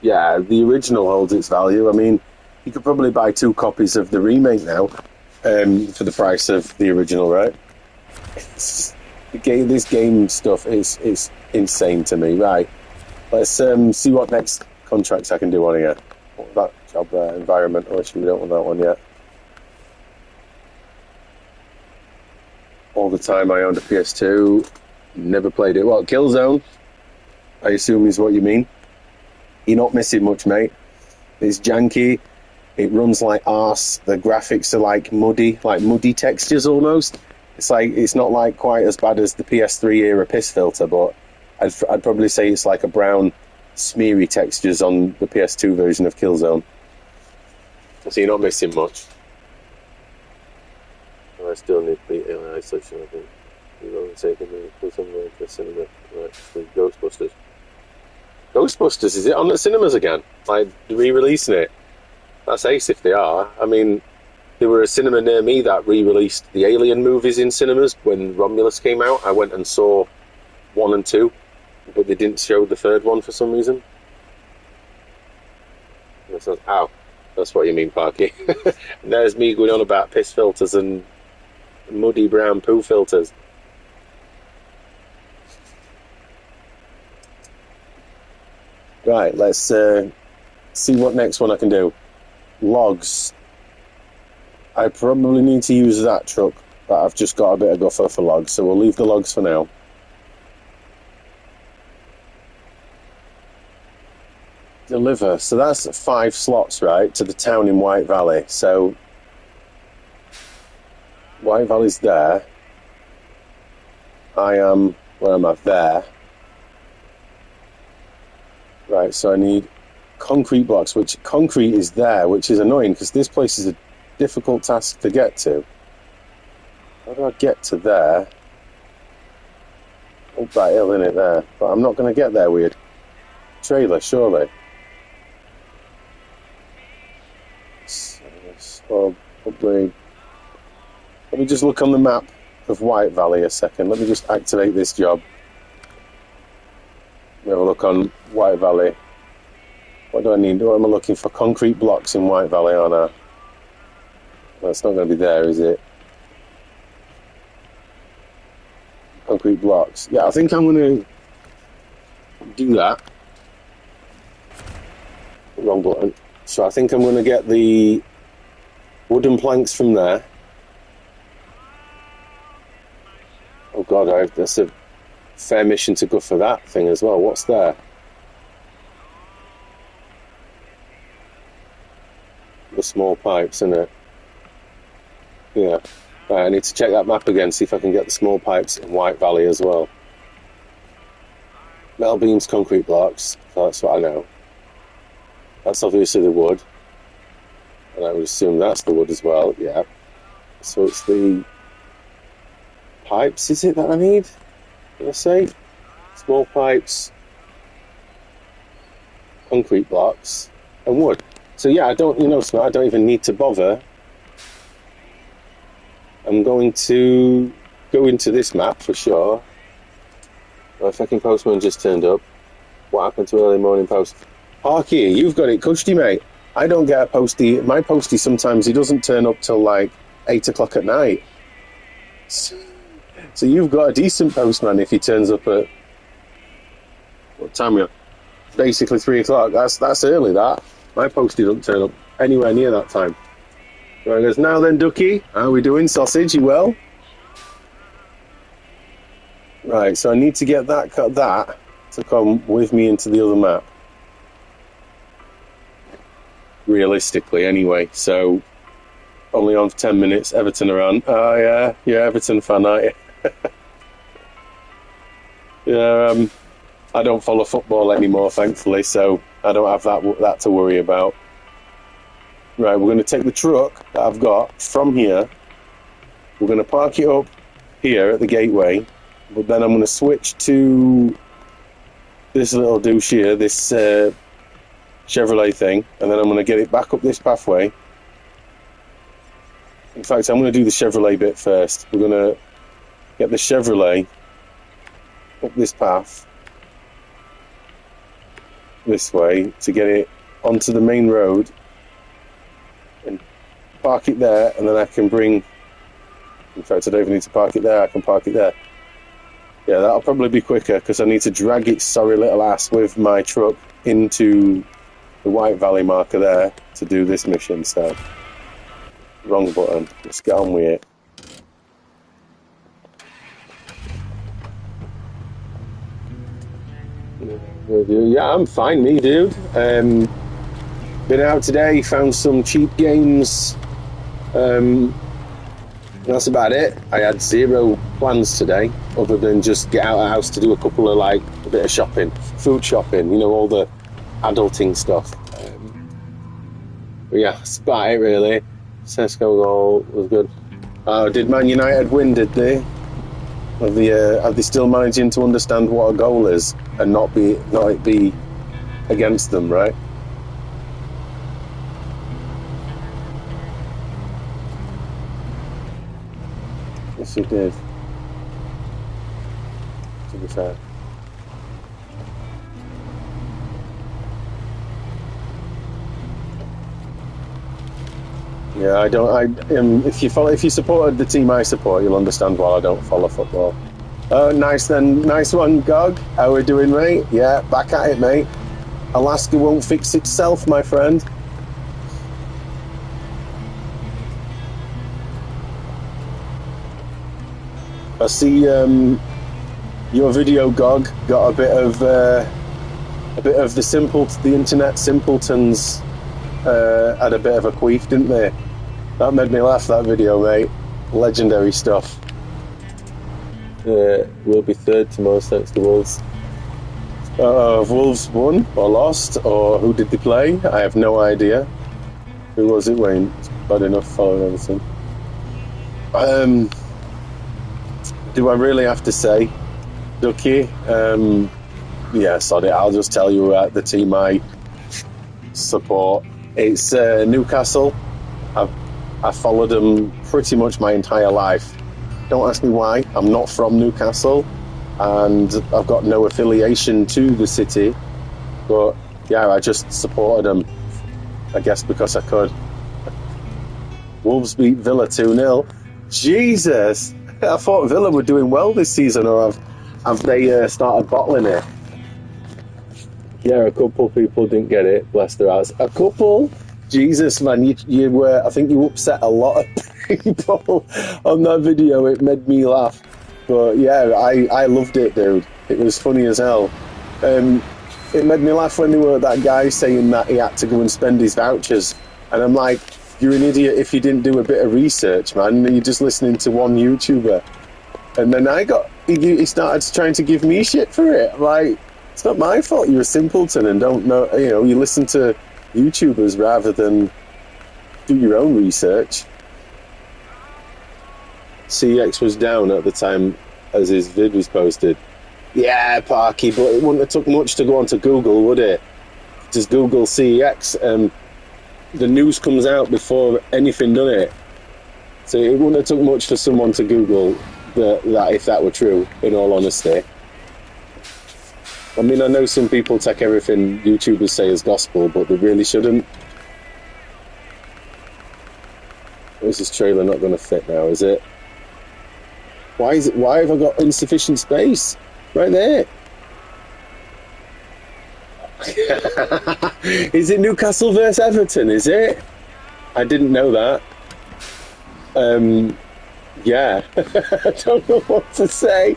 Yeah, the original holds its value. I mean, you could probably buy 2 copies of the remake now for the price of the original, right? This game stuff is insane to me. Right, let's see what next contracts I can do on here. What was that job there? Environment. Oh, actually, we don't want that one yet. All the time I owned a PS2, never played it. Well, Killzone, I assume is what you mean. You're not missing much, mate. It's janky. It runs like arse. The graphics are like muddy textures almost. It's not like quite as bad as the PS3 era piss filter, but I'd probably say it's like a brown, smeary textures on the PS2 version of Killzone. So you're not missing much. I still need to beat Alien Isolation, I think. You've only taken me to somewhere to the cinema. Right, Ghostbusters. Ghostbusters, is it on the cinemas again? Like, re-releasing it? That's ace if they are. I mean, there were a cinema near me that re-released the Alien movies in cinemas when Romulus came out. I went and saw 1 and 2, but they didn't show the third one for some reason. Ow, that's what you mean, Parky. And there's me going on about piss filters and muddy brown poo filters. Right, let's see what next one I can do. Logs. I probably need to use that truck, but I've just got a bit of guffer for logs, so we'll leave the logs for now. Deliver. So that's 5 slots, right, to the town in White Valley. So White Valley's there. I am, where am I? There. Right, so I need concrete blocks, which concrete is there, which is annoying because this place is a difficult task to get to. How do I get to there? Up that hill, in it there. But I'm not going to get there, weird. Trailer, surely. So, probably... Let me just look on the map of White Valley a second. Let me just activate this job. Let me have a look on White Valley. What do I need? What am I looking for? Concrete blocks in White Valley, aren't I? That's not going to be there, is it? Concrete blocks. Yeah, I think I'm going to do that. Wrong button. So I think I'm going to get the wooden planks from there. Oh God, that's a fair mission to go for that thing as well. What's there? The small pipes, isn't it? Yeah. Right, I need to check that map again, see if I can get the small pipes in White Valley as well. Metal beams, concrete blocks, so that's what I know. That's obviously the wood. And I would assume that's the wood as well, yeah. So it's the pipes, is it, that I need? Did I say? Small pipes, concrete blocks, and wood. So yeah, I don't even need to bother. I'm going to go into this map for sure. My fucking postman just turned up. What happened to early morning post? Harky, you've got it cushy, mate. I don't get a postie. My postie sometimes he doesn't turn up till like 8 o'clock at night. So you've got a decent postman if he turns up at what time are you? Basically 3 o'clock. That's early. That my postie doesn't turn up anywhere near that time. Right, goes, now then, Ducky, how are we doing? Sausage, you well? Right, so I need to get that to come with me into the other map. Realistically, anyway. So only on for 10 minutes. Everton around. Oh yeah, Everton fan, aren't you? Yeah, I don't follow football anymore, thankfully, so I don't have that to worry about. Right, we're going to take the truck that I've got from here. We're going to park it up here at the gateway, but then I'm going to switch to this little douche here, this Chevrolet thing, and then I'm going to get it back up this pathway. In fact, I'm going to do the Chevrolet bit first. We're going to get the Chevrolet up this path this way to get it onto the main road and park it there, and then I can bring, in fact I don't even need to park it there, I can park it there. Yeah, that'll probably be quicker because I need to drag its sorry little ass with my truck into the White Valley marker there to do this mission. So wrong button, let's get on with it. Yeah, I'm fine, me dude. Been out today, found some cheap games. That's about it. I had zero plans today, other than just get out of the house to do a couple of a bit of shopping, food shopping, all the adulting stuff. But yeah, that's about it really. Sesko goal was good. Did Man United win, did they? Are they still managing to understand what a goal is and not it be against them, right? Yes, he did. To be fair. Yeah, if you supported the team I support, you'll understand why I don't follow football. Oh, nice then, nice one, Gog. How we doing, mate? Yeah, back at it, mate. Alaska won't fix itself, my friend. I see your video, Gog, got a bit of the internet simpletons had a bit of a queef, didn't they? That made me laugh, that video, mate. Legendary stuff. We'll be third tomorrow thanks to Wolves. Have Wolves won or lost, or who did they play? I have no idea. Who was it, Wayne? It's bad enough following everything. Do I really have to say, Ducky? Yeah, sod it. I'll just tell you the team I support. It's Newcastle. I've followed them pretty much my entire life. Don't ask me why. I'm not from Newcastle, and I've got no affiliation to the city. But yeah, I just supported them, I guess, because I could. Wolves beat Villa 2-0. Jesus! I thought Villa were doing well this season, or have they started bottling it? Yeah, a couple people didn't get it, bless their hearts. A couple? Jesus, man, you were. I think you upset a lot of people on that video. It made me laugh. But yeah, I loved it, dude. It was funny as hell. It made me laugh when there were that guy saying that he had to go and spend his vouchers And I'm like, you're an idiot if you didn't do a bit of research, man. You're just listening to one YouTuber. And then he started trying to give me shit for it. I'm like, it's not my fault. You're a simpleton and don't know, you listen to YouTubers rather than do your own research. CX was down at the time as his vid was posted. Yeah, Parky, but it wouldn't have took much to go onto Google, would it? Just Google CEX. The news comes out before anything done it. So it wouldn't have took much for someone to Google that if that were true, in all honesty. I mean, I know some people take everything YouTubers say as gospel, but they really shouldn't. Is this trailer not going to fit now, is it? Why have I got insufficient space? Right there. Is it Newcastle versus Everton, is it? I didn't know that. Yeah. I don't know what to say.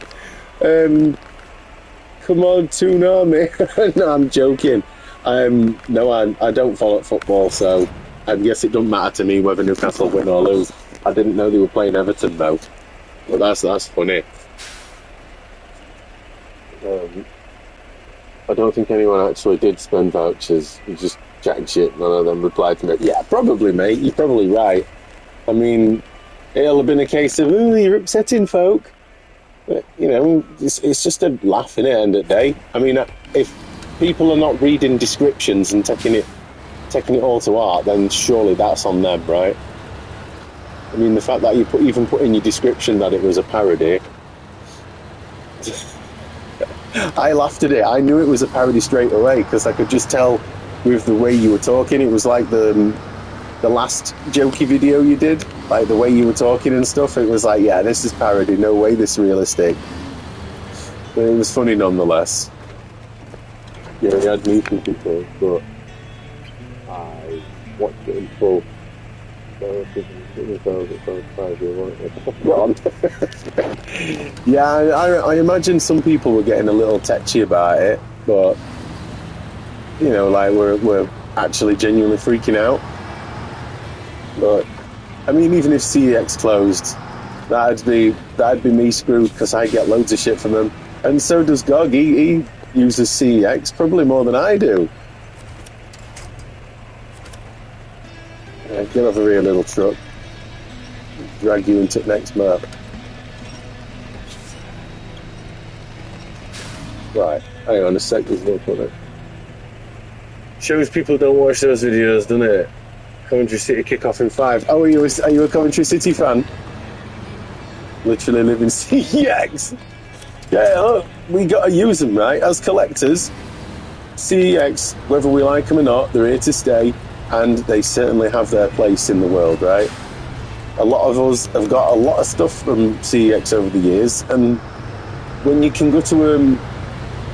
Come on, Toon Army. No, I'm joking. No, I don't follow football, so I guess it doesn't matter to me whether Newcastle win or lose. I didn't know they were playing Everton, though. But that's funny. I don't think anyone actually did spend vouchers. You just chatted shit. None of them replied to me. Yeah, probably, mate. You're probably right. I mean, it'll have been a case of, oh, you're upsetting folk. But, it's just a laugh in it, end of the day. I mean, if people are not reading descriptions and taking it all to heart, then surely that's on them, right? I mean, the fact that you even put in your description that it was a parody. I laughed at it. I knew it was a parody straight away because I could just tell with the way you were talking. It was like the last jokey video you did, like the way you were talking and stuff. It was like, yeah, this is parody. No way this is realistic. But it was funny nonetheless. Yeah, he had me from people, but I watched it in full. Yeah, I imagine some people were getting a little tetchy about it, but like we're actually genuinely freaking out. But I mean, even if CEX closed, that'd be me screwed because I get loads of shit from them, and so does Gog. He uses CEX probably more than I do. Get over here, little truck. Drag you into the next map. Right, hang on a sec, there's no point. Shows people don't watch those videos, doesn't it? Coventry City kick-off in 5. Oh, are you a Coventry City fan? Literally live in CEX. Yeah, look, we gotta use them, right? As collectors, CEX, whether we like them or not, they're here to stay, and they certainly have their place in the world, right? A lot of us have got a lot of stuff from CEX over the years, and when you can go to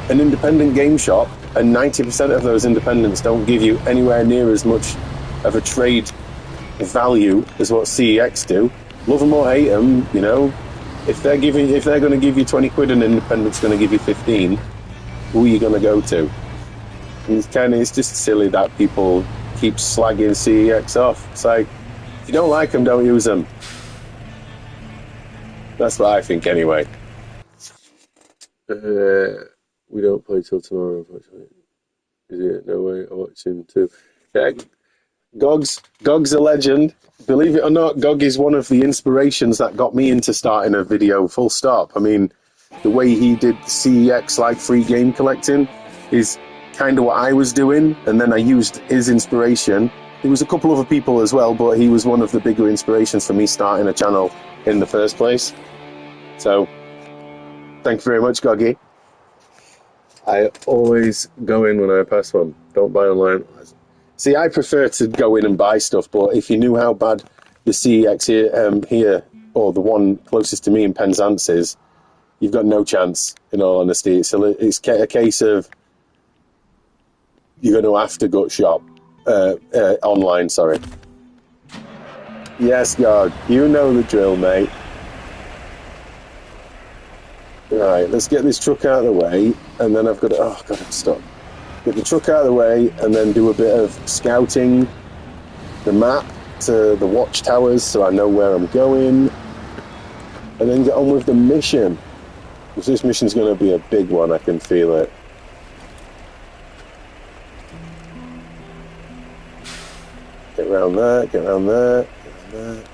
an independent game shop and 90% of those independents don't give you anywhere near as much of a trade value as what CEX do, love them or hate them, if they're going to give you 20 quid and independent's going to give you 15, who are you going to go to? And it's just silly that people keep slagging CEX off. It's like, if you don't like them, don't use them. That's what I think, anyway. We don't play till tomorrow, unfortunately. Is it? No way. I watch him too. Yeah, Gog's a legend. Believe it or not, Gog is one of the inspirations that got me into starting a video. Full stop. I mean, the way he did CEX like free game collecting is kind of what I was doing, and then I used his inspiration. There was a couple other people as well, but he was one of the bigger inspirations for me starting a channel in the first place. So, thank you very much, Goggy. I always go in when I pass one. Don't buy online. See, I prefer to go in and buy stuff, but if you knew how bad the CEX here, or the one closest to me in Penzance is, you've got no chance, in all honesty. It's a case of you're going to have to go shop. Online, sorry. Yes, God, you know the drill, mate. Right, let's get this truck out of the way, and then I've got to... Oh, God, I'm stuck. Get the truck out of the way, and then do a bit of scouting. the map to the watchtowers so I know where I'm going, and then get on with the mission. Because this mission's going to be a big one, I can feel it. Get around there, get around there, get around there.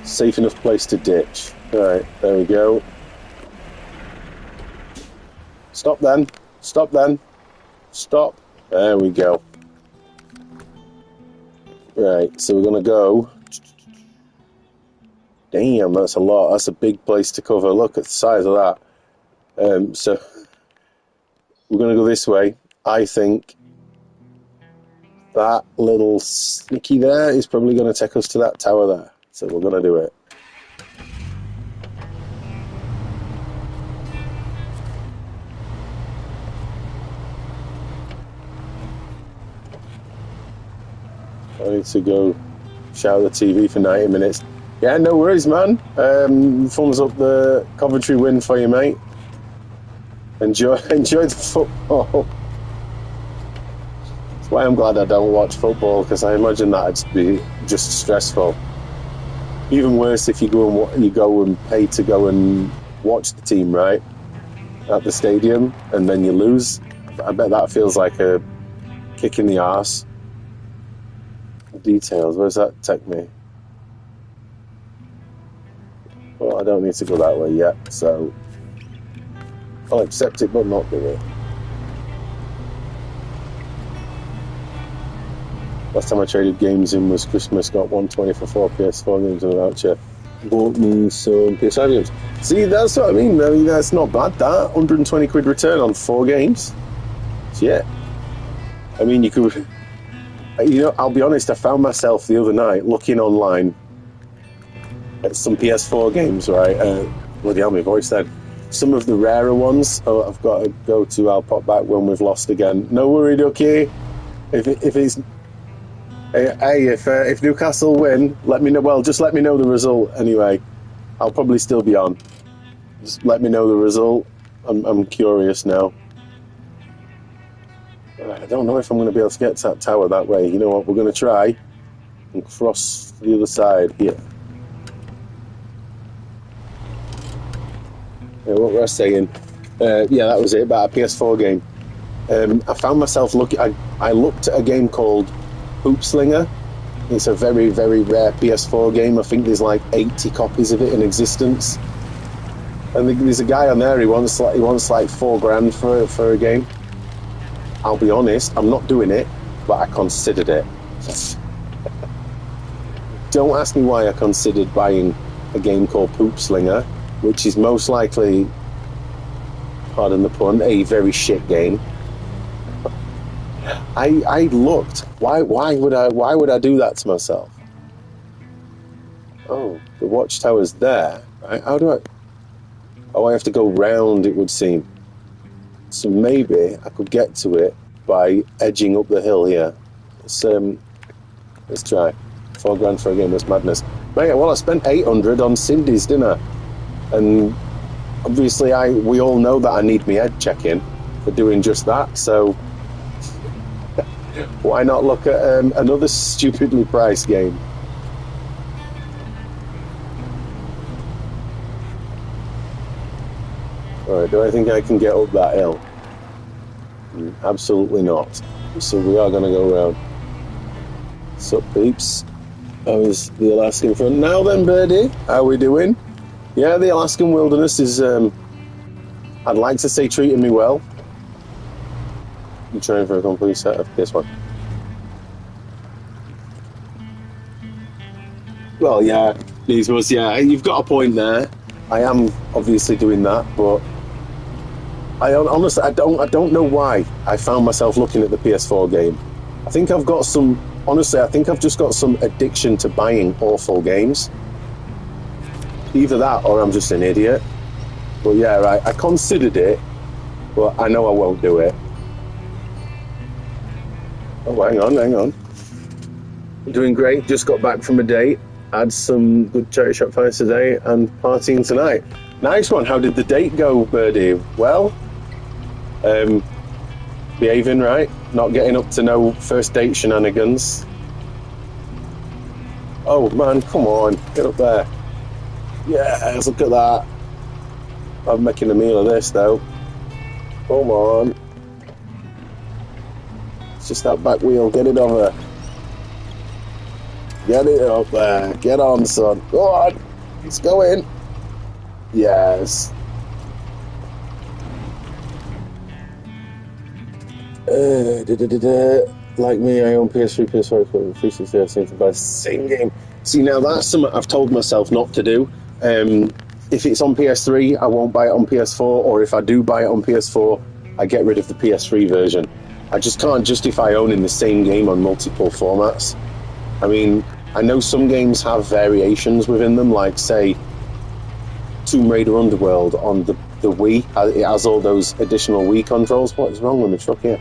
Safe enough place to ditch. Alright, there we go. Stop then. Stop then. Stop. There we go. Right, so we're going to go. Damn, that's a lot. That's a big place to cover. Look at the size of that. So we're going to go this way. I think that little snicky there is probably going to take us to that tower there. So we're going to do it. I need to go shout at the TV for 90 minutes. Yeah, no worries, man. Thumbs up the Coventry win for you, mate. Enjoy the football. That's why I'm glad I don't watch football, because I imagine that'd be just stressful. Even worse if you go and pay to go and watch the team, right, at the stadium, and then you lose. I bet that feels like a kick in the arse. Details, where's that take me? Well, I don't need to go that way yet, so I'll accept it but not do it. Last time I traded games in was Christmas, got 120 for 4 PS4 games and a voucher. Bought me some PS5 games. See, that's what I mean. That's not bad, that. 120 quid return on 4 games. Yeah. I mean, you could... I'll be honest, I found myself the other night looking online at some PS4 games, right? Bloody hell, my voice then. Some of the rarer ones, I've got to go to, I'll pop back when we've lost again. No worry, okay? If it's... Hey, if Newcastle win, let me know. Well, just let me know the result anyway. I'll probably still be on. Just let me know the result. I'm curious now. I don't know if I'm going to be able to get to that tower that way. You know what? We're going to try and cross to the other side here. Yeah, what was I saying? Yeah, that was it, about a PS4 game. I found myself looking... I looked at a game called Hoop Slinger. It's a very, very rare PS4 game. I think there's like 80 copies of it in existence. And there's a guy on there, he wants like $4,000 for a game. I'll be honest, I'm not doing it, but I considered it. Don't ask me why I considered buying a game called Poop Slinger, which is most likely, pardon the pun, a very shit game. I looked. Why would I do that to myself? Oh, the watchtower's there. Right? How do I? Oh, I have to go round, it would seem. So maybe I could get to it by edging up the hill here. Let's try. $4,000 for a game, that's madness. Mate, well, I spent 800 on Cindy's, didn't I? And obviously we all know that I need my head checking for doing just that, so why not look at another stupidly priced game? Alright, do I think I can get up that hill? Absolutely not. So we are going to go around. What's up, peeps? How is the Alaskan front? Now then, birdie, how we doing? Yeah, the Alaskan wilderness is, I'd like to say, treating me well. I'm trying for a complete set of this one. Well, yeah, these was, yeah, you've got a point there. I am obviously doing that, but honestly, I don't know why I found myself looking at the PS4 game. I think I've got some, honestly, I think I've just got some addiction to buying awful games. Either that or I'm just an idiot. But yeah, right, I considered it, but I know I won't do it. Oh, hang on. I'm doing great, just got back from a date. Had some good charity shop finds today and partying tonight. Nice one. How did the date go, birdie? Well, behaving, right? Not getting up to no first date shenanigans. Oh man, come on, get up there. Yes, look at that. I'm making a meal of this though. Come on. It's just that back wheel, get it over. Get it up there. Get on, son. Go on. It's going. Yes. Like me, I own PS3, PS4, 360. I've seen to buy the same game. See, now that's something I've told myself not to do. If it's on PS3, I won't buy it on PS4, or if I do buy it on PS4, I get rid of the PS3 version. I just can't justify owning the same game on multiple formats. I mean, I know some games have variations within them, like, say, Tomb Raider Underworld on the Wii. It has all those additional Wii controls. What is wrong with the truck here?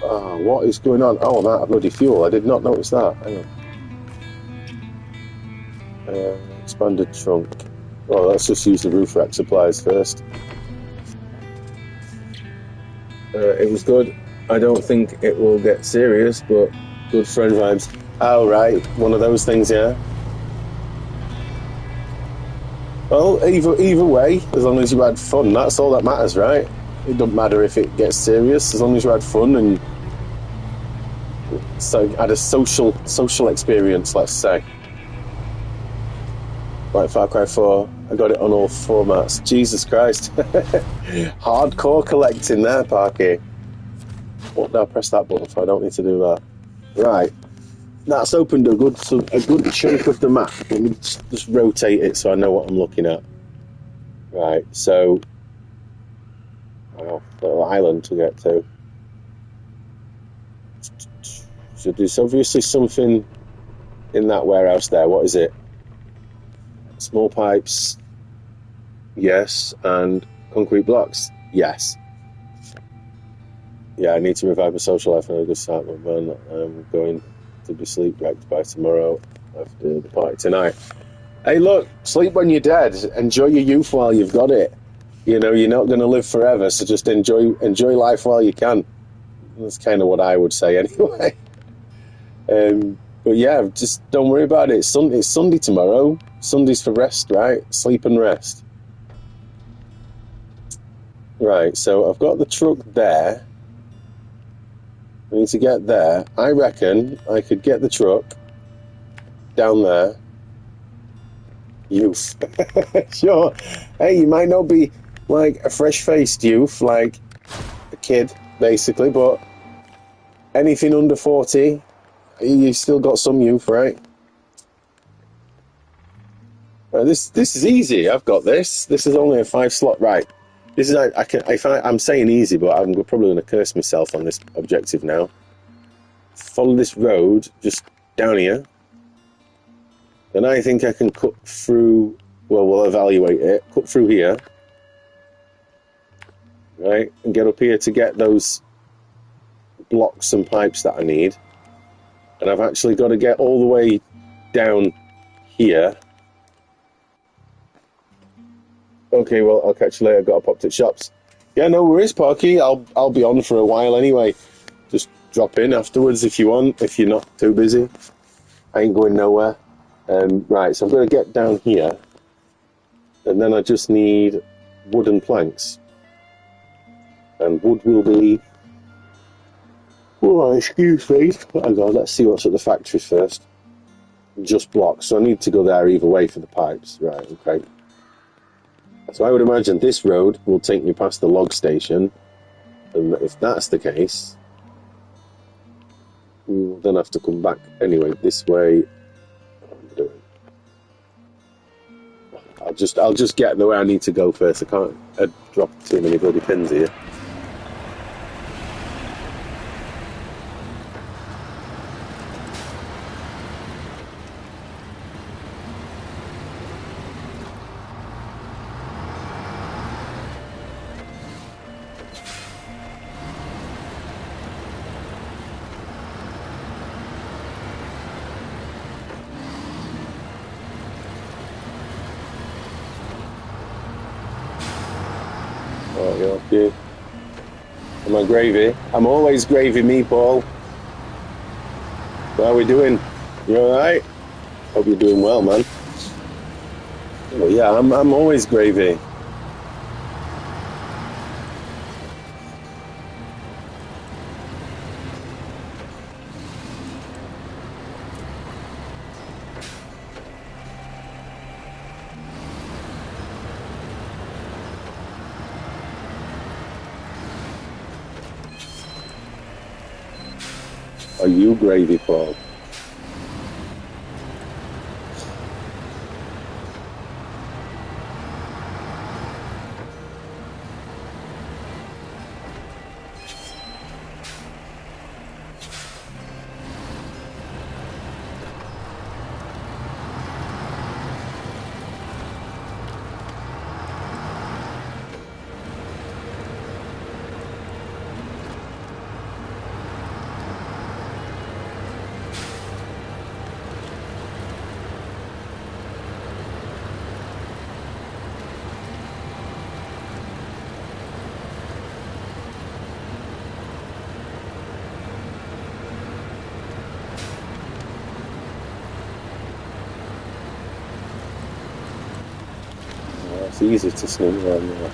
Oh, what is going on? Oh, I'm out of bloody fuel. I did not notice that. Hang on. Expanded trunk. Oh, let's just use the roof rack supplies first. It was good. I don't think it will get serious, but good friend vibes. Oh, right. One of those things, yeah. Well, either way, as long as you had fun, that's all that matters, right? It doesn't matter if it gets serious, as long as you had fun and so had a social experience, let's say. Like Far Cry 4, I got it on all formats. Jesus Christ. Hardcore collecting there, Parky. What, now press that button, so I don't need to do that. Right. That's opened a good chunk of the map. Let me just rotate it so I know what I'm looking at. Right, so... Wow, little island to get to. So there's obviously something in that warehouse there. What is it? Small pipes. Yes. And concrete blocks. Yes. Yeah, I need to revive my social life and a good start, man. I'm going to be sleep wrecked by tomorrow after the party tonight. Hey, look, sleep when you're dead. Enjoy your youth while you've got it. You know, you're not going to live forever, so just enjoy life while you can. That's kind of what I would say anyway. But yeah, just don't worry about it. It's Sunday tomorrow. Sunday's for rest, right? Sleep and rest. Right, so I've got the truck there. I need to get there. I reckon I could get the truck down there. Youth. Sure. Hey, you might not be like a fresh-faced youth, like a kid, basically, but anything under 40, you still got some youth, right? This is easy. I've got this. This is only a 5-slot. Right. This is I'm saying easy, but I'm probably going to curse myself on this objective now. Follow this road just down here. Then I think I can cut through. Well, we'll evaluate it. Cut through here, right, and get up here to get those blocks and pipes that I need. And I've actually got to get all the way down here. Okay, well, I'll catch you later. I've got to pop to shops. Yeah, no worries, Parky. I'll be on for a while anyway. Just drop in afterwards if you want, if you're not too busy. I ain't going nowhere. Right, so I'm going to get down here. And then I just need wooden planks. And wood will be... Oh, excuse me. Hang on, let's see what's at the factory first. Just blocks. So I need to go there either way for the pipes. Right, okay. So I would imagine this road will take me past the log station, and if that's the case, we'll then have to come back anyway this way. I'll just get the way I need to go first. I can't drop too many bloody pins here. Okay. Am I gravy? I'm always gravy, me, Paul. How are we doing? You alright? Hope you're doing well, man. Oh, yeah, I'm always gravy. Are you gravy, Paul? It's easy to sneak around there.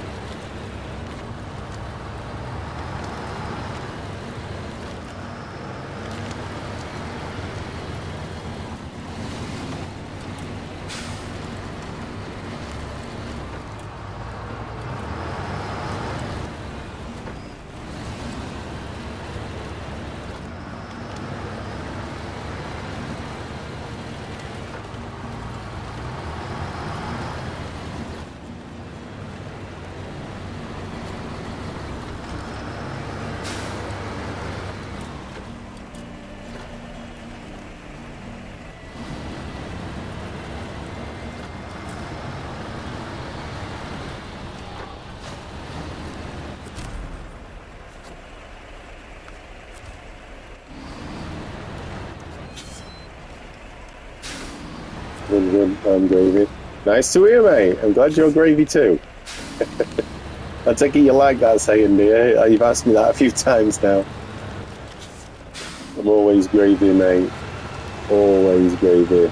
Good, I'm gravy. Nice to hear, mate. I'm glad you're gravy too. I take it you like that saying, do you? You've asked me that a few times now. I'm always gravy, mate. Always gravy.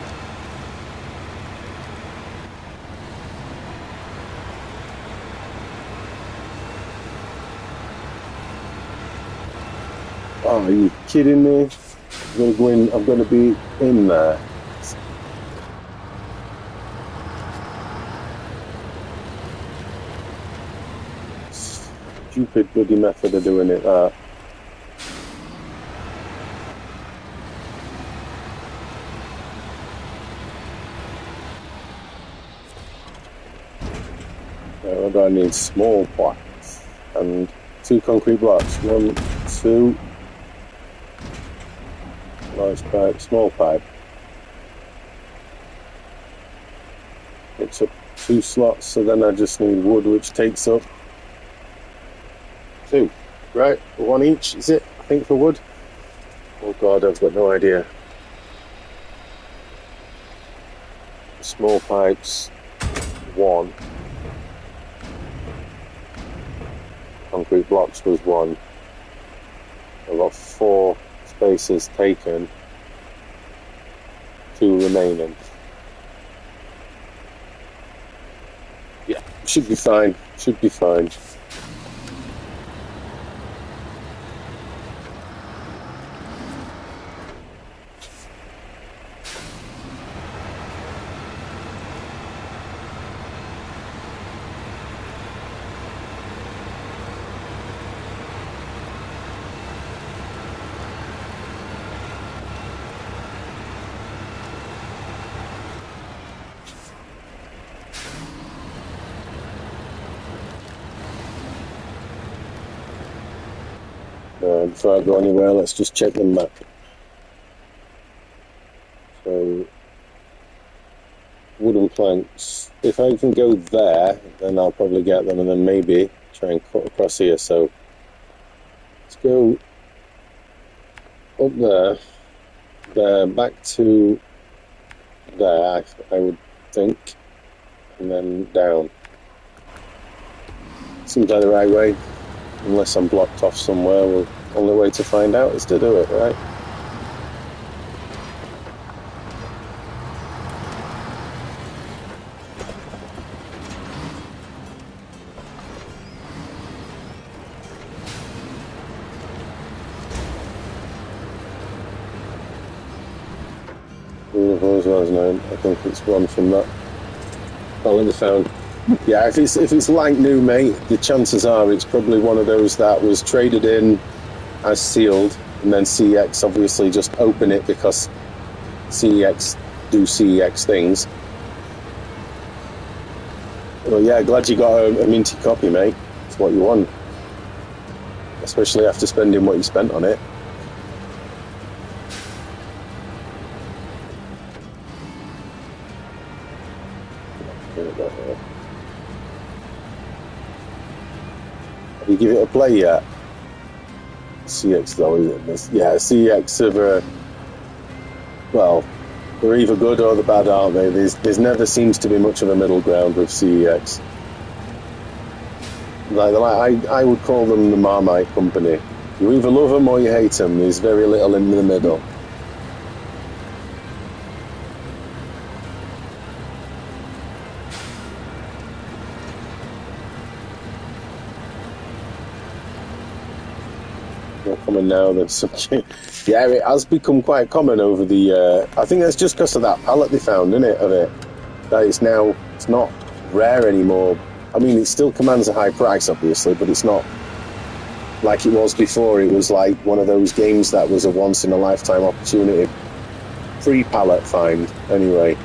Oh, are you kidding me? I'm gonna go in. I'm gonna be in there. Stupid bloody method of doing it. That. What do I need? Small blocks and 2 concrete blocks. 1, 2. Large pipe, small pipe. It's up 2 slots, so then I just need wood, which takes up 2. Right, 1 each, is it? I think for wood. Oh god, I've got no idea. Small pipes, 1. Concrete blocks was 1. I've got 4 spaces taken, 2 remaining. Yeah, should be fine. Should be fine. Before I go anywhere, let's just check the map. So, wooden planks. If I can go there, then I'll probably get them, and then maybe try and cut across here. So, let's go up there, back to there, I would think, and then down. Seems like the right way. Unless I'm blocked off somewhere, well, only way to find out is to do it, right? I think it's one from that. Oh, in the found. Yeah, if it's like new, mate, the chances are it's probably one of those that was traded in as sealed, and then CEX obviously just open it because CEX do CEX things. Well, yeah, glad you got a minty copy, mate. It's what you want, especially after spending what you spent on it. Have you give it a play yet? CX though, isn't this? Yeah, CX are well, they're either good or they're bad, aren't they? There's never seems to be much of a middle ground with CEX. I would call them the Marmite company. You either love them or you hate them. There's very little in the middle. More common now than some. Yeah, it has become quite common over the. I think that's just because of that pallet they found, isn't it? Of it, that it's not rare anymore. I mean, it still commands a high price, obviously, but it's not like it was before. It was like one of those games that was a once in a lifetime opportunity. Free pallet find, anyway.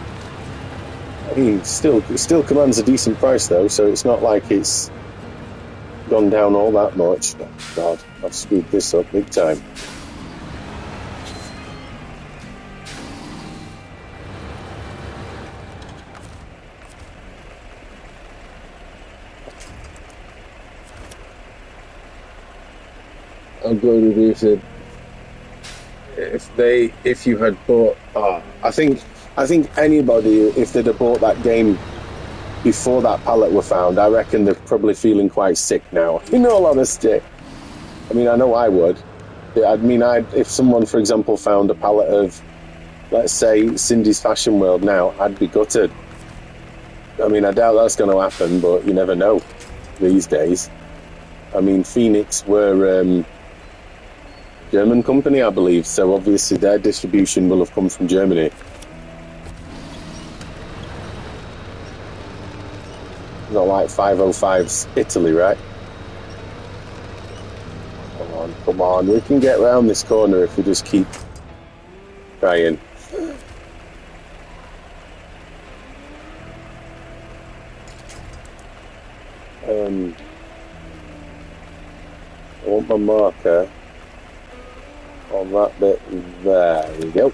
I mean, it still commands a decent price though, so it's not like it's gone down all that much. Oh, God, I've screwed this up big time. How good would it be if you had bought? I think anybody, if they'd have bought that game before that pallet were found, I reckon they're probably feeling quite sick now. In all honesty, I mean, I know I would. I mean, if someone, for example, found a pallet of, let's say, Cindy's Fashion World now, I'd be gutted. I mean, I doubt that's going to happen, but you never know these days. I mean, Phoenix were German company, I believe, so obviously their distribution will have come from Germany. Not like 505's Italy, right? Come on, we can get around this corner if we just keep trying. I want my marker on that bit there. There we go.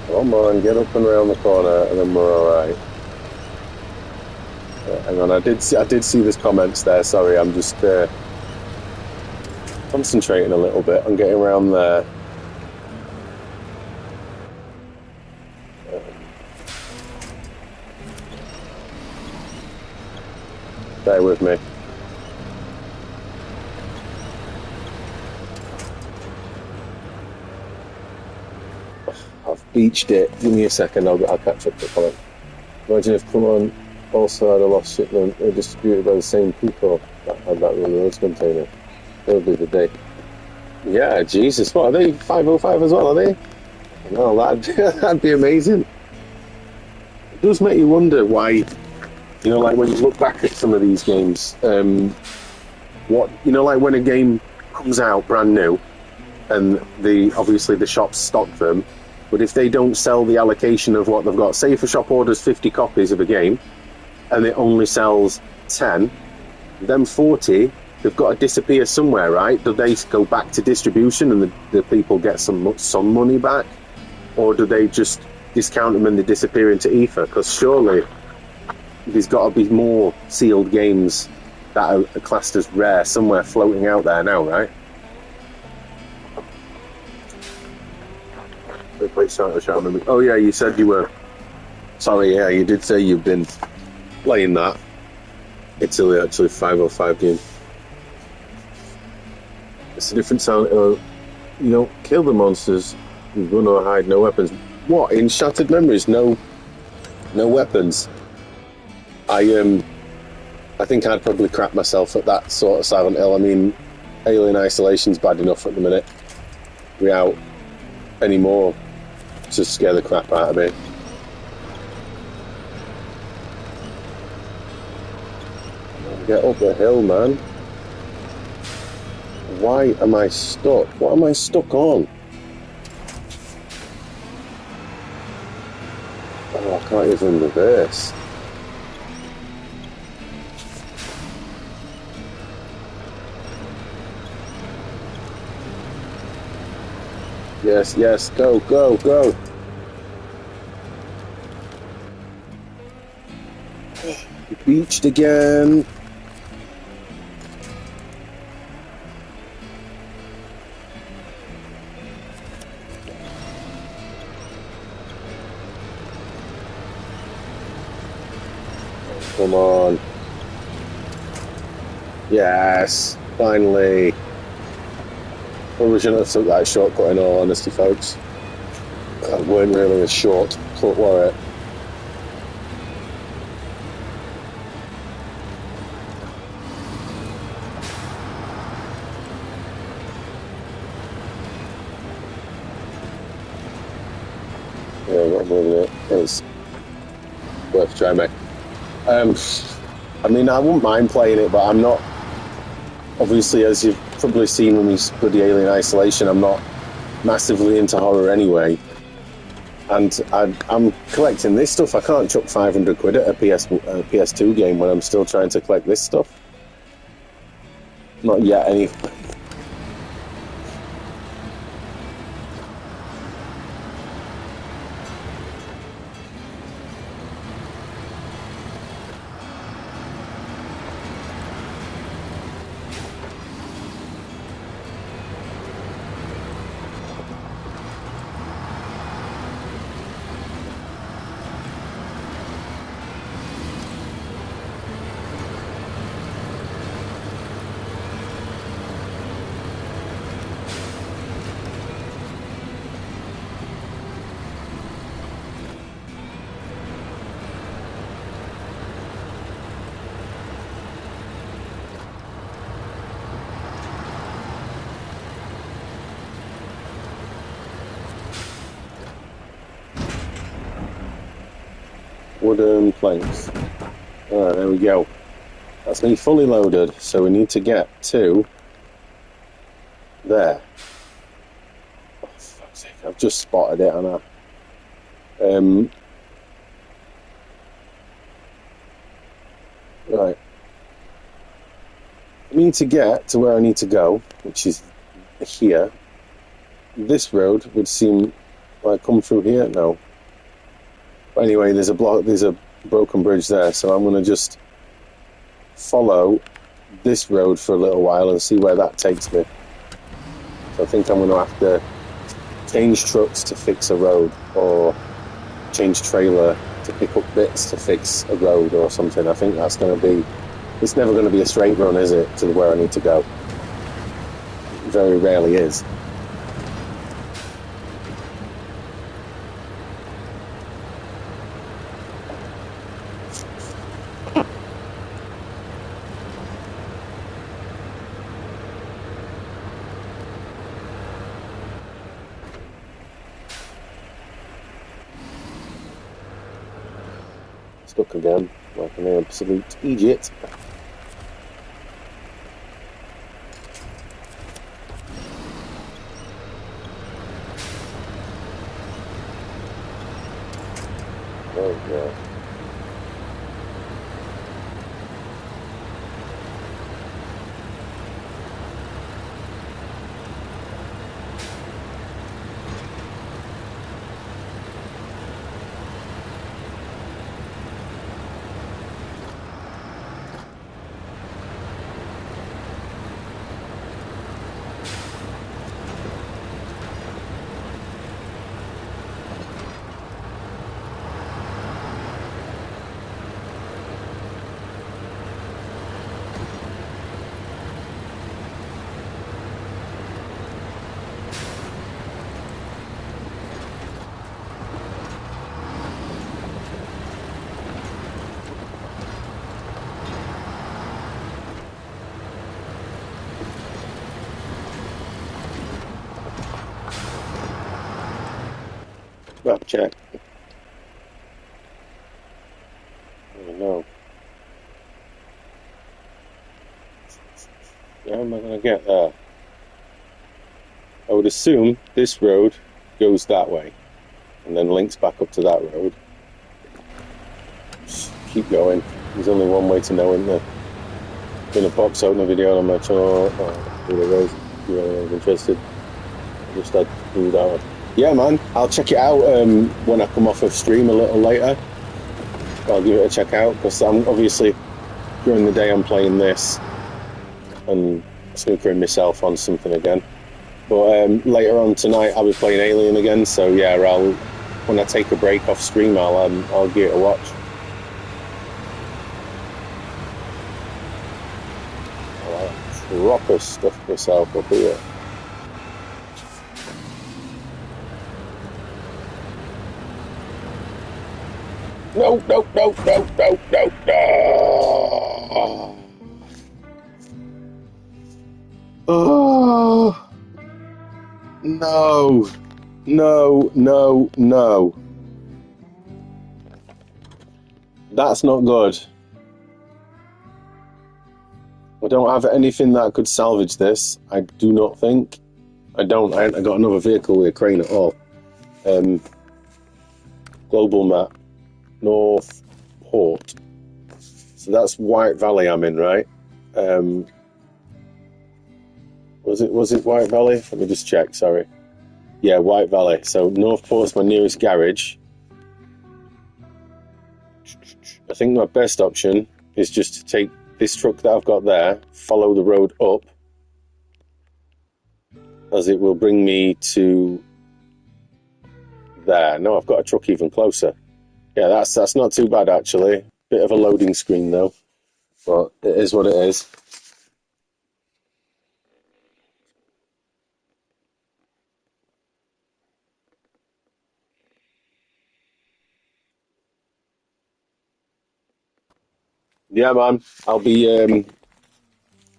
Come on, get up and around the corner, and then we're all right. Hang on, I did see this comments there. Sorry, I'm just concentrating a little bit on getting around there. Bear with me. I've beached it. Give me a second, I'll catch up to the comment. Imagine if Come also had a lost shipment distributed by the same people that had that reloads container. That would be the day. Yeah, Jesus, what are they? 505 as well, are they? No, that'd be amazing. It does make you wonder why, like when you look back at some of these games, like when a game comes out brand new and obviously the shops stock them, but if they don't sell the allocation of what they've got, say if a shop orders 50 copies of a game and it only sells 10, them 40, they've got to disappear somewhere, right? Do they go back to distribution and the people get some money back? Or do they just discount them and they disappear into ether? Because surely there's got to be more sealed games that are classed as rare somewhere floating out there now, right? Please start shouting at me. Oh yeah, you said you were. Sorry, yeah, you did say you've been playing that. It's actually 505 game. It's a different sound. You know, kill the monsters, run or hide, no weapons. What, in Shattered Memories, no weapons? I think I'd probably crap myself at that sort of Silent Hill. I mean, Alien Isolation's bad enough at the minute without any more to scare the crap out of me. Get up the hill, man. Why am I stuck? What am I stuck on? Oh, I can't even reverse. Yes, yes, go, go, go. Beached again. Come on. Yes, finally. Probably shouldn't have took that shortcut in all honesty, folks. That weren't really a shortcut, were it? Yeah, I'm moving it. It's worth a try, mate. I mean, I wouldn't mind playing it, but I'm not. Obviously, as you've probably seen when we put the Alien Isolation, I'm not massively into horror anyway. And I'm collecting this stuff. I can't chuck 500 quid at a PS2 game when I'm still trying to collect this stuff. Not yet, anyway. Wooden planks. Alright, there we go. That's me fully loaded, so we need to get to there. Oh, fuck's sake, I've just spotted it, and right. I need to get to where I need to go, which is here. This road would seem like come through here. No. But anyway, there's a broken bridge there, so I'm going to just follow this road for a little while and see where that takes me. So I think I'm going to have to change trucks to fix a road, or change trailer to pick up bits to fix a road or something. I think that's going to be... It's never going to be a straight run, is it, to where I need to go? It very rarely is. Stuck again, like an absolute idiot. Oh yeah. Map check. Oh no. How am I going to get there? I would assume this road goes that way and then links back up to that road. Just keep going. There's only one way to know, isn't there? Been a box opener video on my channel. If you're interested, just had to do that one. Yeah, man, I'll check it out when I come off of stream a little later. I'll give it a check out because I'm obviously during the day I'm playing this and snookering myself on something again. But later on tonight I'll be playing Alien again. So yeah, when I take a break off stream, I'll give it a watch. Proper stuff myself up here. No. Oh, no. That's not good. I don't have anything that could salvage this. I do not think. I don't. I got another vehicle with a crane at all. Global map. North Port. So that's White Valley I'm in, right? Was it White Valley? Let me just check, sorry. Yeah, White Valley. So North Port's my nearest garage. I think my best option is just to take this truck that I've got there, follow the road up, as it will bring me to there. No, I've got a truck even closer. Yeah, that's not too bad actually. Bit of a loading screen though, but it is what it is. Yeah, man, I'll be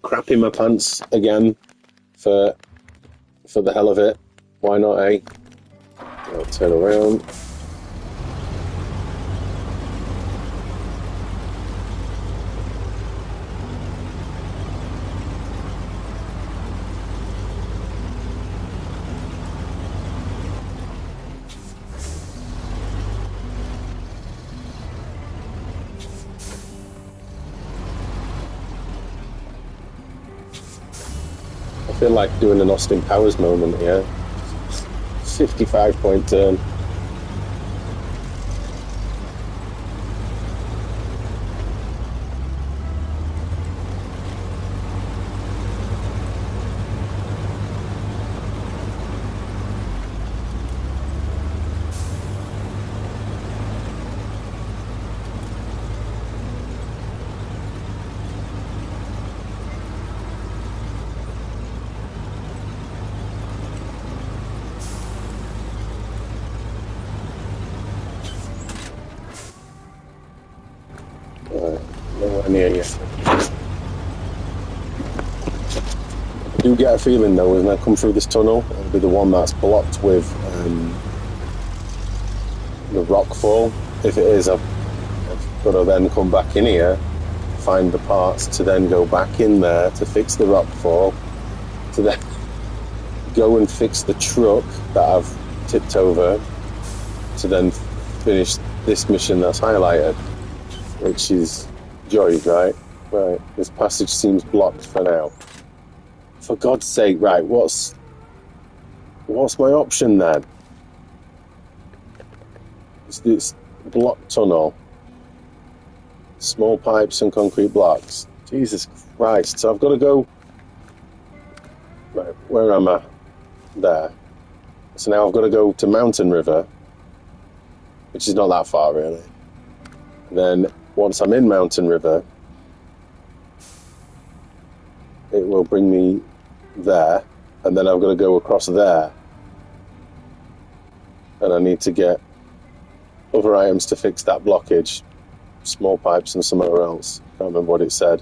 crapping my pants again for the hell of it. Why not, eh? I'll turn around. I feel like doing an Austin Powers moment here. 55-point turn. Nowhere near yet. I do get a feeling though, when I come through this tunnel, it'll be the one that's blocked with the rock fall. If it is, I've got to then come back in here, find the parts to then go back in there to fix the rock fall, to then go and fix the truck that I've tipped over, to then finish this mission that's highlighted, which is Joy, right? Right, this passage seems blocked for now. For God's sake, right, what's my option then? It's this block tunnel, small pipes and concrete blocks. Jesus Christ, so I've got to go... Right, where am I? There. So now I've got to go to Mountain River, which is not that far really. And then once I'm in Mountain River, it will bring me there, and then I've got to go across there, and I need to get other items to fix that blockage, small pipes and somewhere else. Can't remember what it said.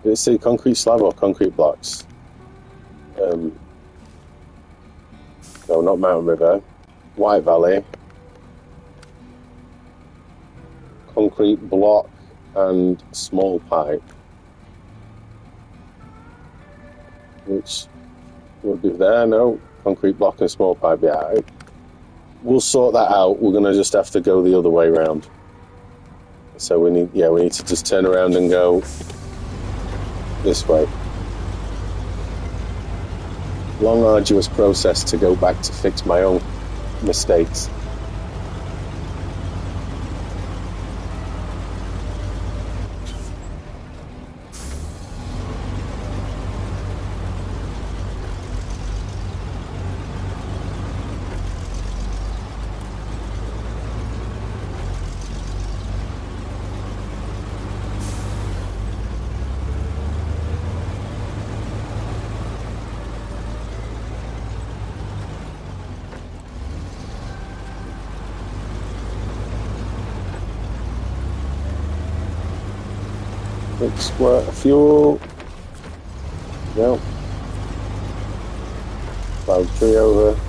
Did it say concrete slab or concrete blocks? No, not Mountain River. White Valley, concrete block and small pipe, which would be there. No, concrete block and small pipe. Yeah, we'll sort that out. We're gonna just have to go the other way around. So we need to just turn around and go this way. Long, arduous process to go back to fix my own mistakes. Squirt fuel. No. Cloud tree over.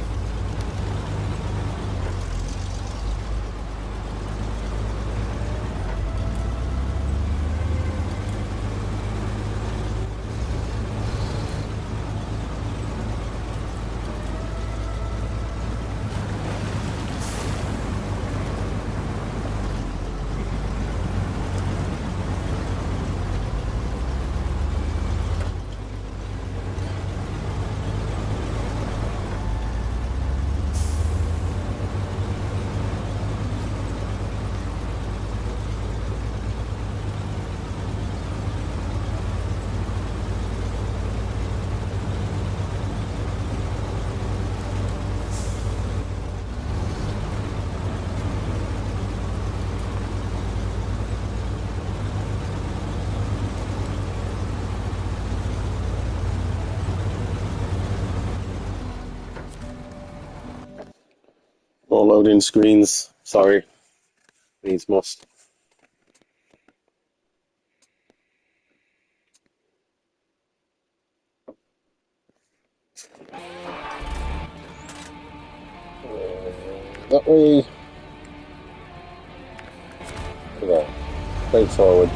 More loading screens. Sorry. Needs must. That way. There. Straight forward.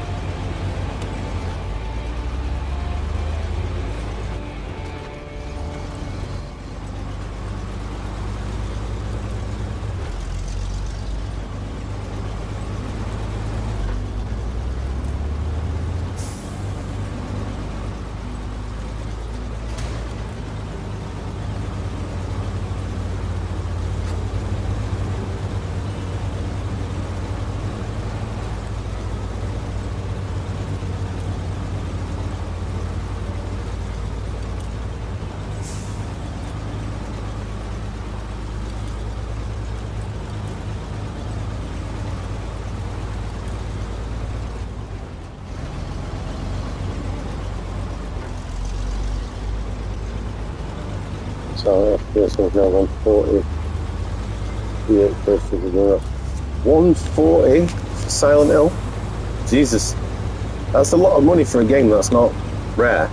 So FPS was now 140. Yeah, 140 for Silent Hill? Jesus. That's a lot of money for a game that's not rare.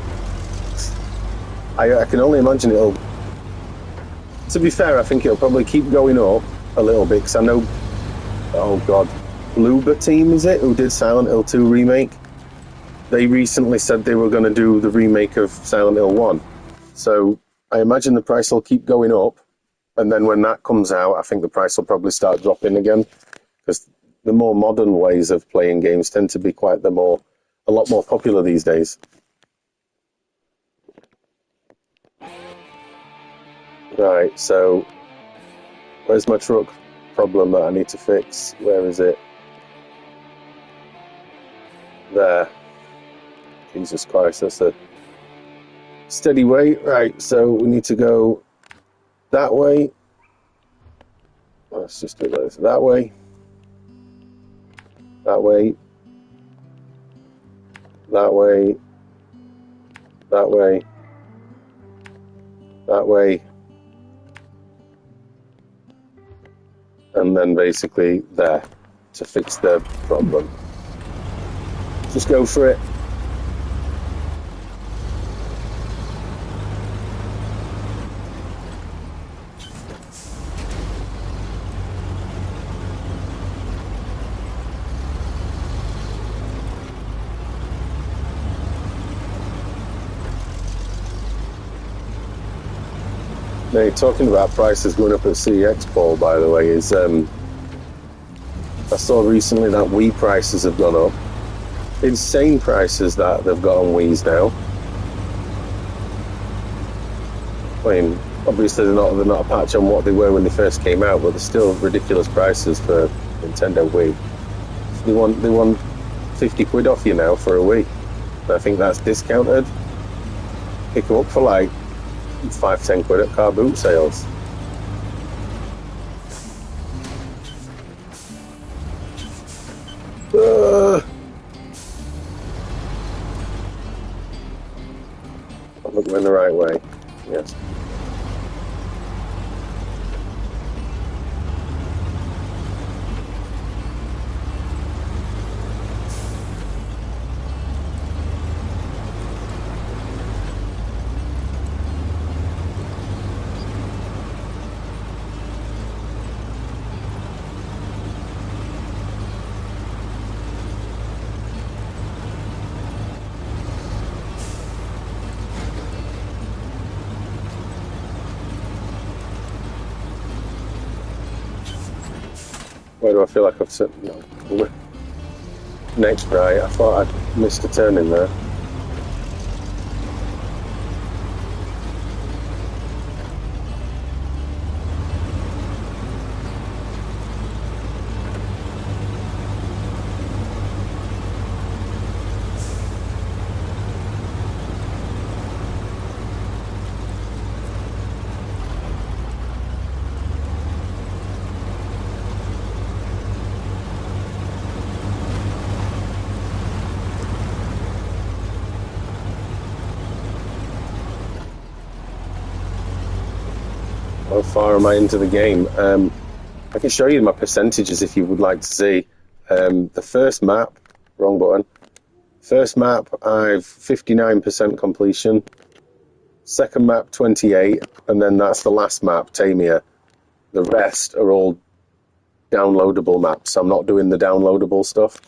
I can only imagine it'll... To be fair, I think it'll probably keep going up a little bit, because I know... Oh god. Bloober Team, is it? Who did Silent Hill 2 remake? They recently said they were going to do the remake of Silent Hill 1. So I imagine the price will keep going up, and then when that comes out, I think the price will probably start dropping again, because the more modern ways of playing games tend to be a lot more popular these days. Right, so where's my truck problem that I need to fix? Where is it? There. Jesus Christ, that's a steady way. Right, so we need to go that way. Let's just do this. That way. That way. That way. That way. That way. And then basically there to fix the problem. Just go for it. Now, talking about prices going up at CEX, Paul, by the way, is I saw recently that Wii prices have gone up. Insane prices that they've got on Wii's now. I mean, obviously they're not a patch on what they were when they first came out, but they're still ridiculous prices for Nintendo Wii. They want 50 quid off you now for a Wii. I think that's discounted. Pick them up for like 5-10 quid at car boot sales. I'm going the right way. Yes. Why do I feel like I've said no? Next, right? I thought I'd missed a turn in there. How far am I into the game? I can show you my percentages if you would like to see. The first map, wrong button. First map, I've 59% completion. Second map, 28, and then that's the last map, Tamia. The rest are all downloadable maps. I'm not doing the downloadable stuff.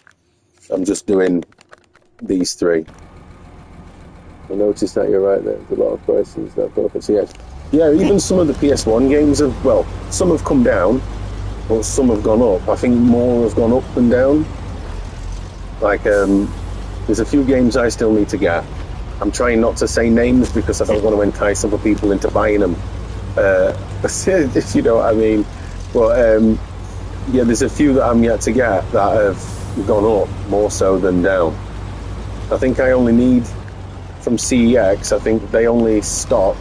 I'm just doing these three. I noticed that you're right, there's a lot of prices that go up at CX. Yeah, even some of the PS1 games have, well, some have come down, but some have gone up. I think more have gone up than down. Like, there's a few games I still need to get. I'm trying not to say names because I don't want to entice other people into buying them. If you know what I mean. But, yeah, there's a few that I'm yet to get that have gone up more so than down. I think I only need, from CEX, I think they only stock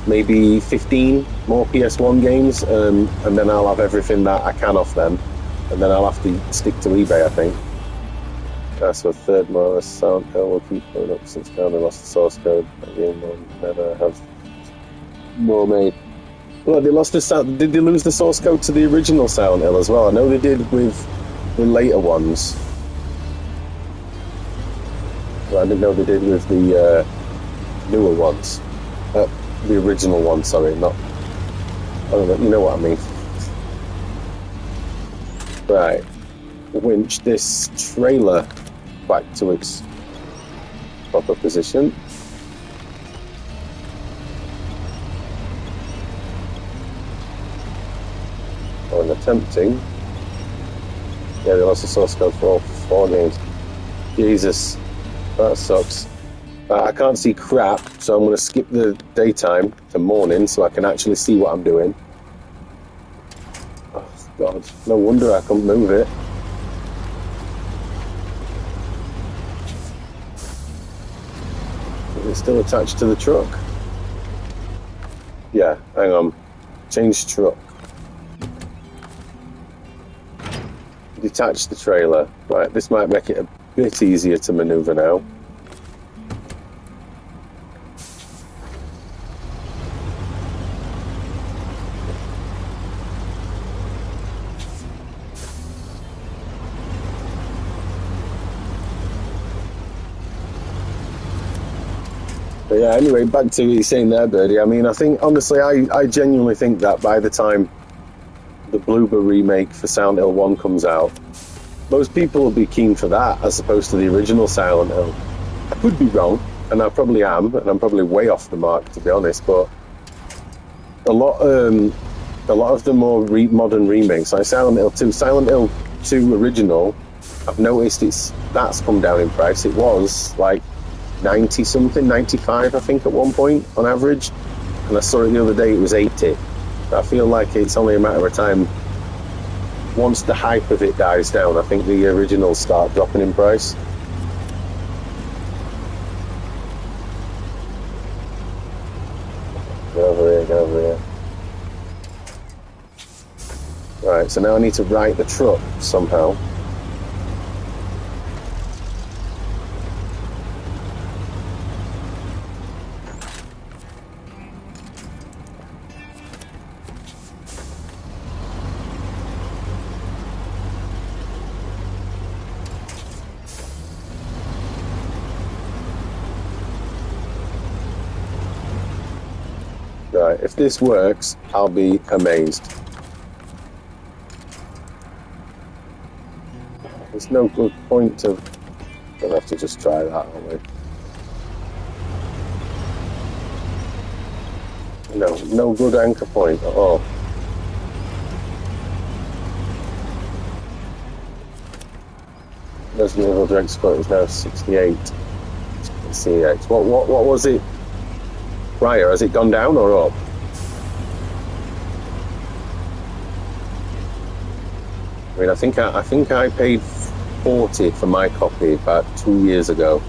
maybe 15 more PS1 games, and then I'll have everything that I can off them, and then I'll have to stick to eBay, I think. That's the third more sound code will keep going up since they lost the source code. Again, they'll never have more made. Well, they lost the sound. Did they lose the source code to the original Silent Hill as well? I know they did with the later ones. But I didn't know they did with the newer ones. The original one, sorry, not. I don't know, you know what I mean. Right. Winch this trailer back to its proper position. Oh, and attempting. Yeah, they lost the source code for all 4 games. Jesus, that sucks. I can't see crap, so I'm going to skip the daytime to morning so I can actually see what I'm doing. Oh, God. No wonder I couldn't move it. Is it still attached to the truck? Yeah, hang on. Change truck. Detach the trailer. Right, this might make it a bit easier to maneuver now. But yeah, anyway, back to what you're saying there, Birdie. I mean, I think, honestly, I genuinely think that by the time the Bloober remake for Silent Hill 1 comes out, most people will be keen for that as opposed to the original Silent Hill. I could be wrong, and I probably am, and I'm probably way off the mark, to be honest, but a lot of the more modern remakes, like Silent Hill 2, Silent Hill 2 original, I've noticed that's come down in price. It was like 90 something, 95 I think at one point on average, and I saw it the other day, it was 80. I feel like it's only a matter of time. Once the hype of it dies down, I think the originals start dropping in price. Get over here. Right, so now I need to right the truck somehow. Right, if this works, I'll be amazed. There's no good point to... We'll have to just try that, aren't we? No good anchor point at all. Resident Evil direct score is now 68. CX. What was it prior? Has it gone down or up? I mean, I think I paid 40 for my copy about 2 years ago,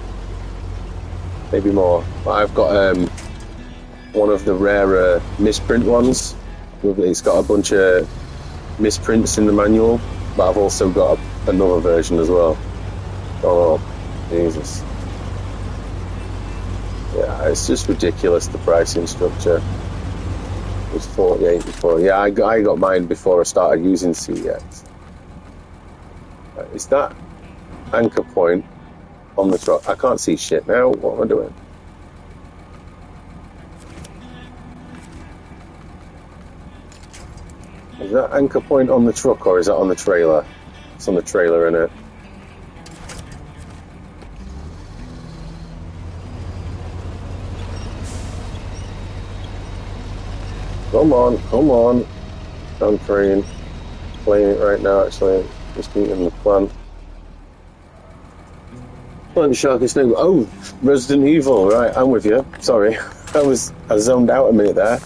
maybe more. But I've got one of the rarer misprint ones. It's got a bunch of misprints in the manual, but I've also got another version as well. Oh, Jesus. Yeah, it's just ridiculous, the pricing structure. It was 48 before. Yeah, I got mine before I started using CX. Is that anchor point on the truck? I can't see shit now. What am I doing? Is that anchor point on the truck or is that on the trailer? It's on the trailer, innit? Come on. I'm playing it right now, actually. Just eating the plant. Plant shark is new. Oh, Resident Evil. Right, I'm with you. Sorry. I zoned out a minute there.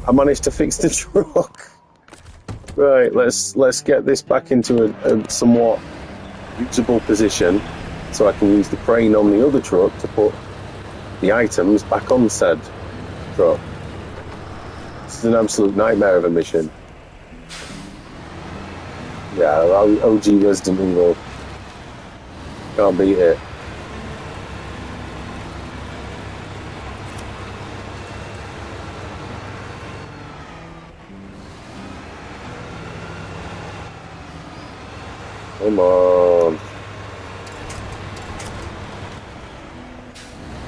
I managed to fix the truck. Right, let's get this back into a somewhat usable position so I can use the crane on the other truck to put the items back on said truck. This is an absolute nightmare of a mission. Yeah, OG Resident Evil. Can't beat it. Come on.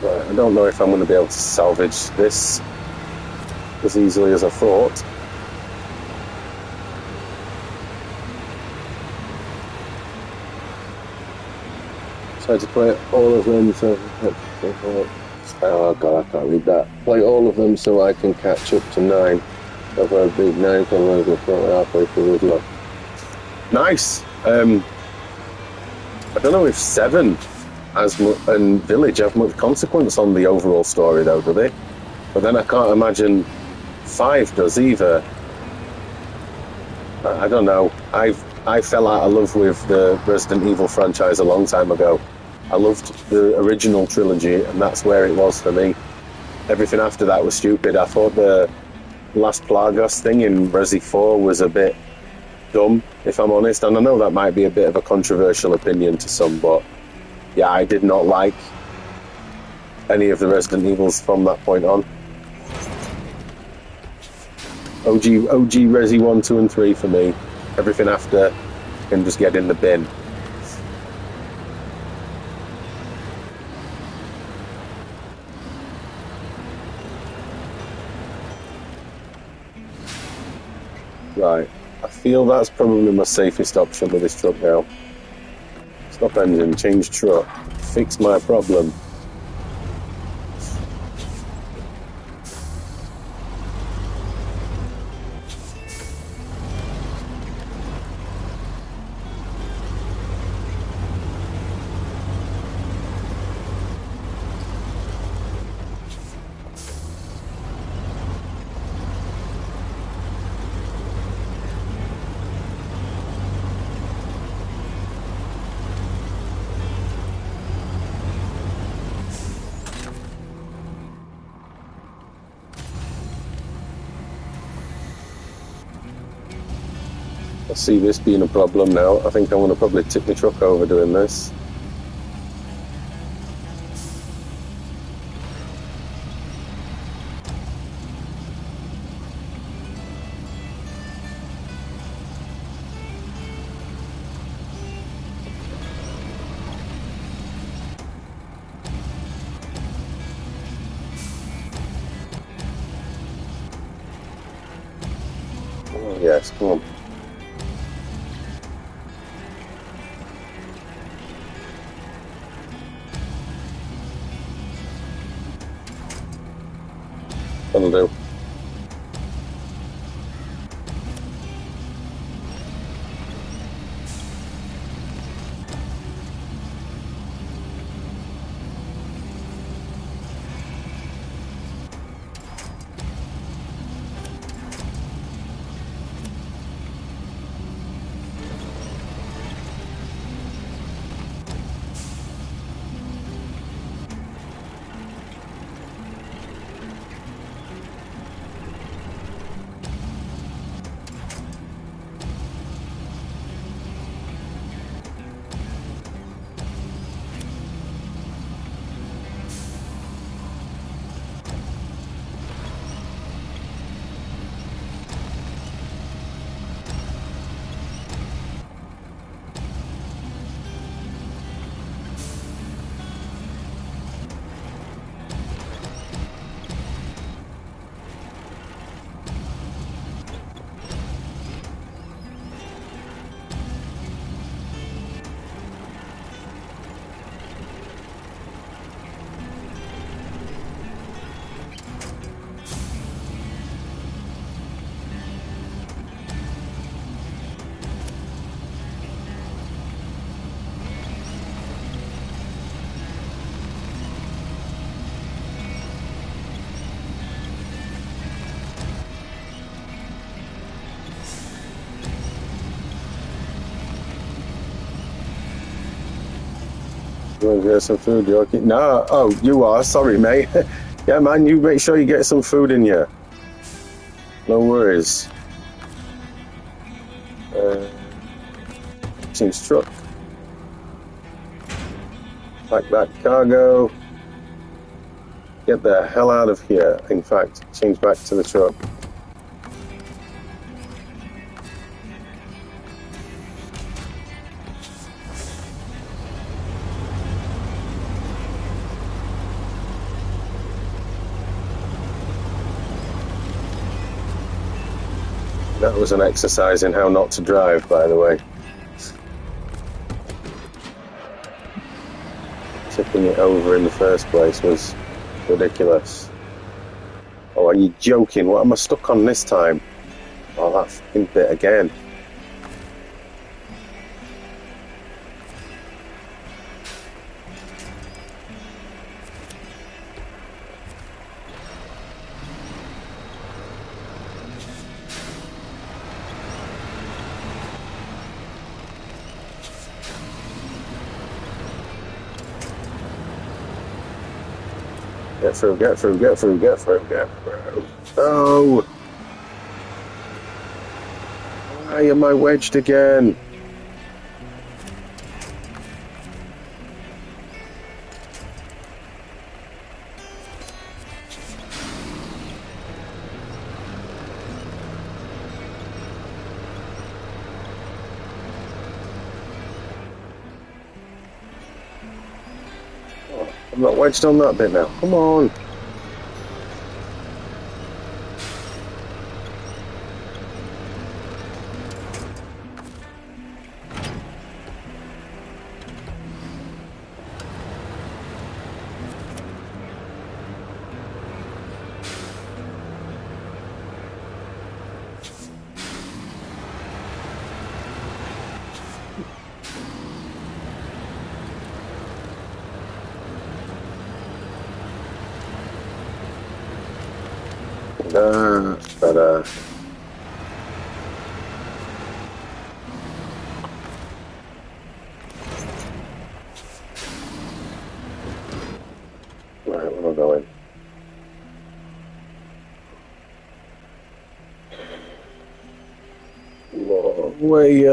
Right, I don't know if I'm going to be able to salvage this as easily as I thought. Tried to play all of them so... Oh god, I can't read that. Play all of them so I can catch up to 9. I've got a big 9 from halfway through as well. Nice! I don't know if 7 and Village have much consequence on the overall story though, do they? But then I can't imagine 5 does either. I don't know. I fell out of love with the Resident Evil franchise a long time ago. I loved the original trilogy, and that's where it was for me. Everything after that was stupid. I thought the last Plagas thing in Resi 4 was a bit dumb, if I'm honest. And I know that might be a bit of a controversial opinion to some, but yeah, I did not like any of the Resident Evils from that point on. OG Resi 1, 2 and 3 for me. Everything after can just get in the bin. Right, I feel that's probably my safest option with this truck now. Stop engine, change truck, fix my problem. I see this being a problem now. I think I'm going to probably tip my truck over doing this. Oh, yes, come on. That'll do. You want to get some food, Yorkie? No, oh, you are. Sorry, mate. Yeah, man, you make sure you get some food in you. No worries. Change truck. Pack that cargo. Get the hell out of here. In fact, change back to the truck. That was an exercise in how not to drive, by the way. Tipping it over in the first place was ridiculous. Oh, are you joking? What am I stuck on this time? Oh, that fucking bit again. Get through, get through, get through, get through, get through. Oh! Why am I wedged again? I'm not wedged on that bit now. Come on. That's better. Right, where am I going? Whoa. We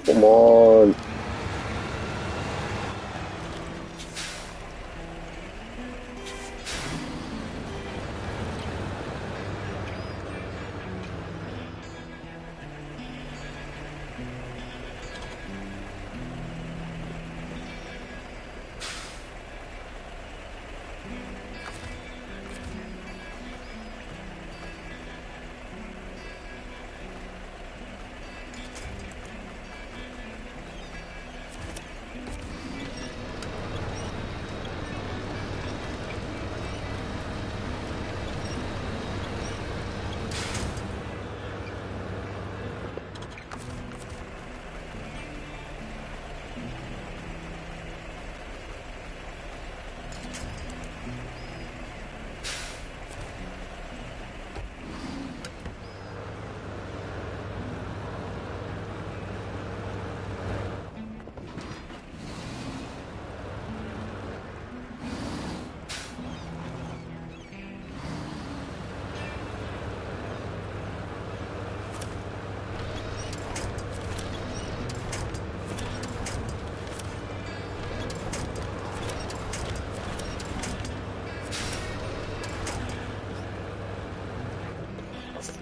come on.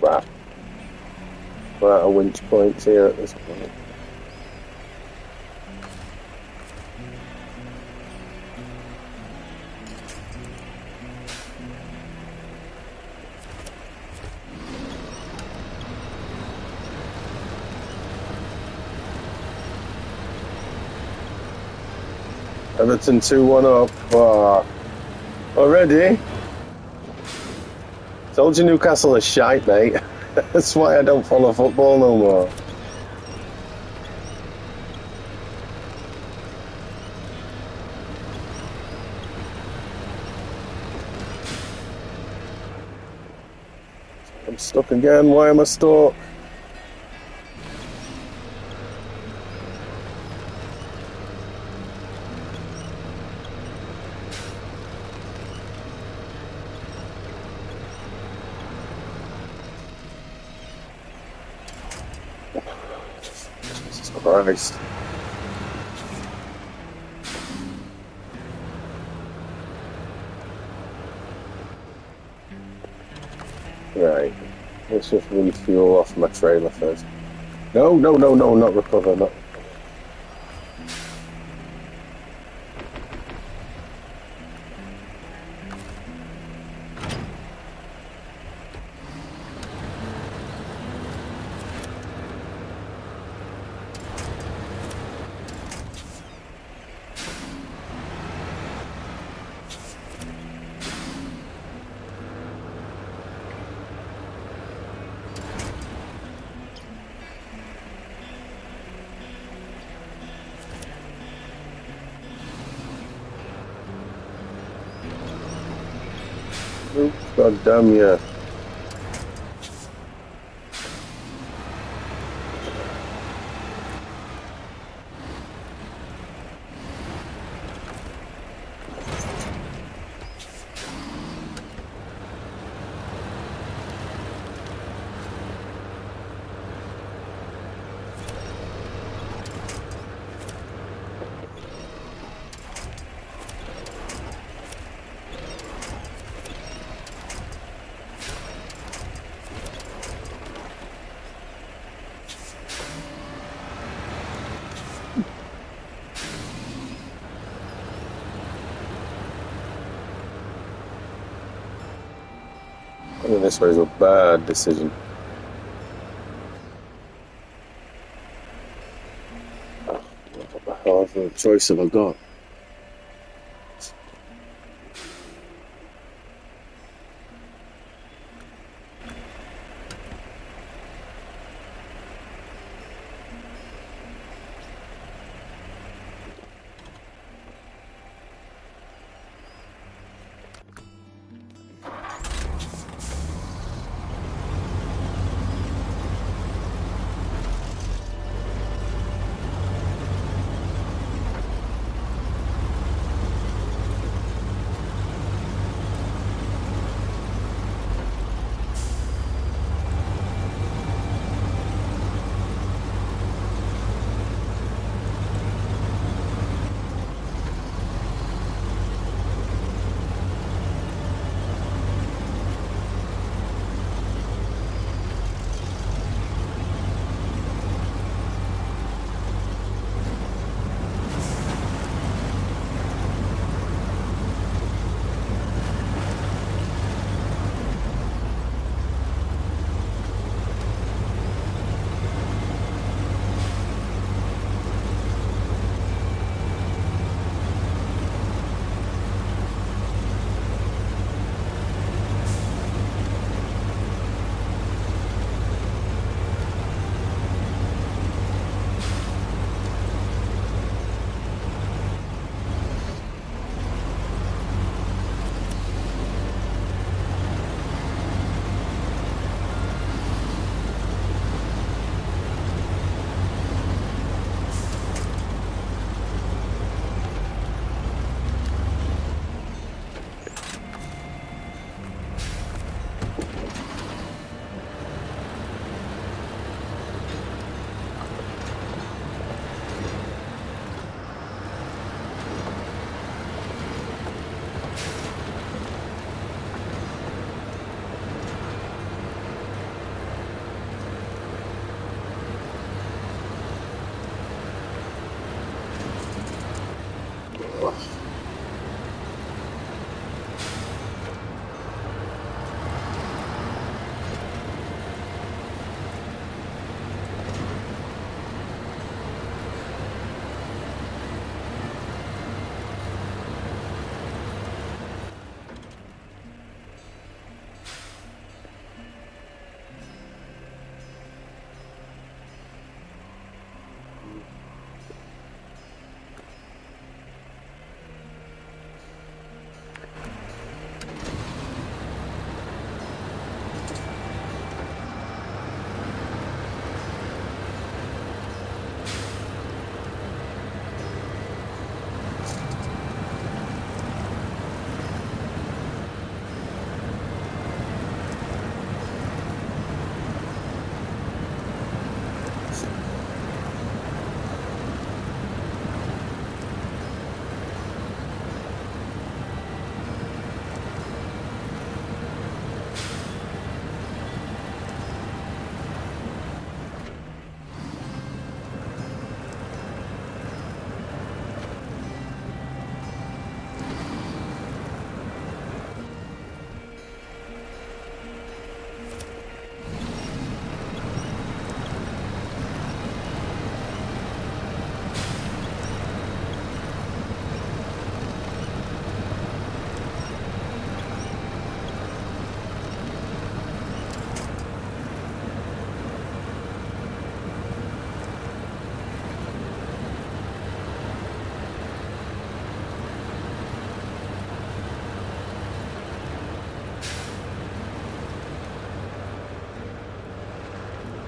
Crap. We're out of winch points here at this point. Everton 2-1 up. Already? Told you Newcastle is shite, mate. That's why I don't follow football no more. I'm stuck again. Why am I stuck? Jesus Christ. Right. Let's just refuel off my trailer first. No, no, no, no, not recover, not. Oops, god damn yeah. I think this was a bad decision. What the hell of a choice have I got?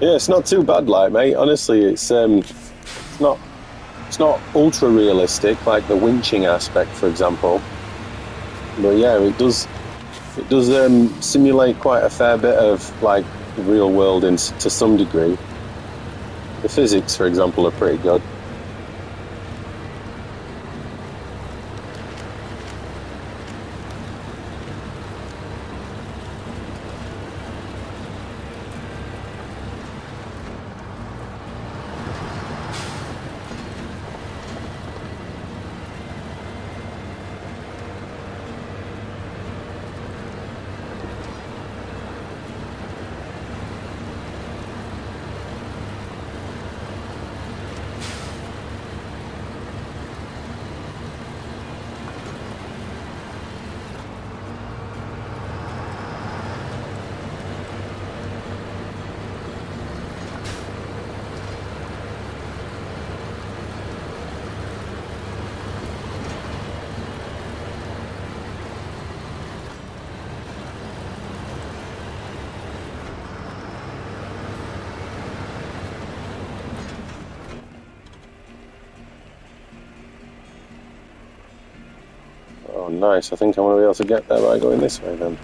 Yeah, it's not too bad, like, mate. Honestly, not it's not ultra realistic like the winching aspect, for example. But yeah, it does simulate quite a fair bit of like real world to some degree. The physics, for example, are pretty good. Oh, nice. I think I'm going to be able to get there by going this way then.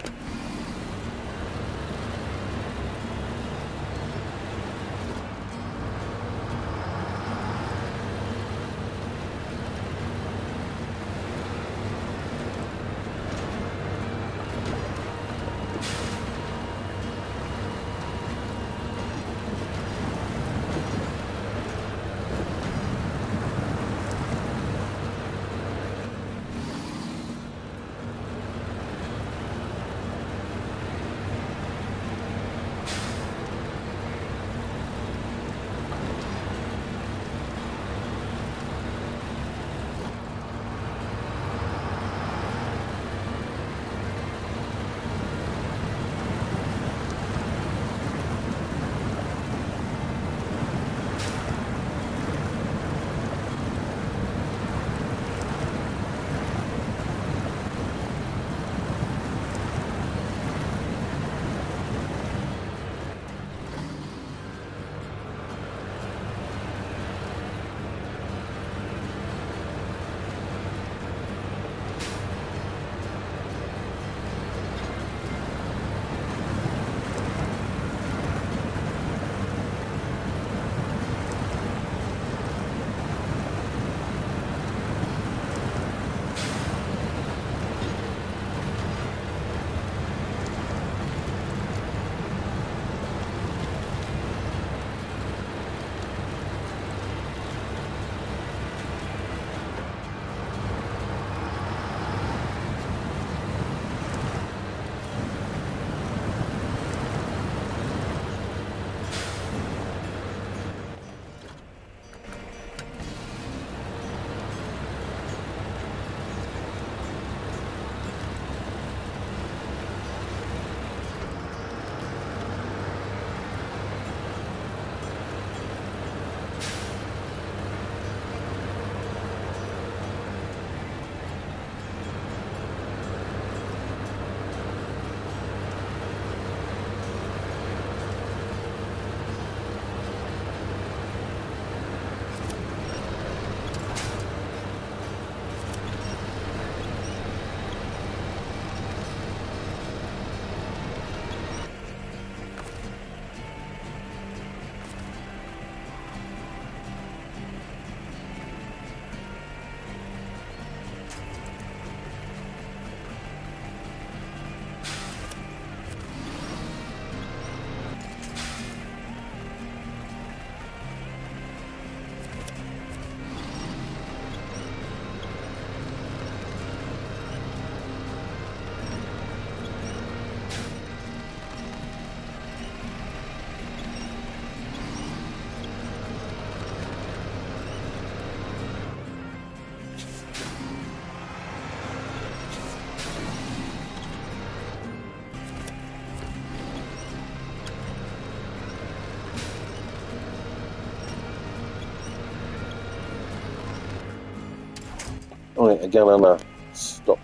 Right, again, I'm a stop.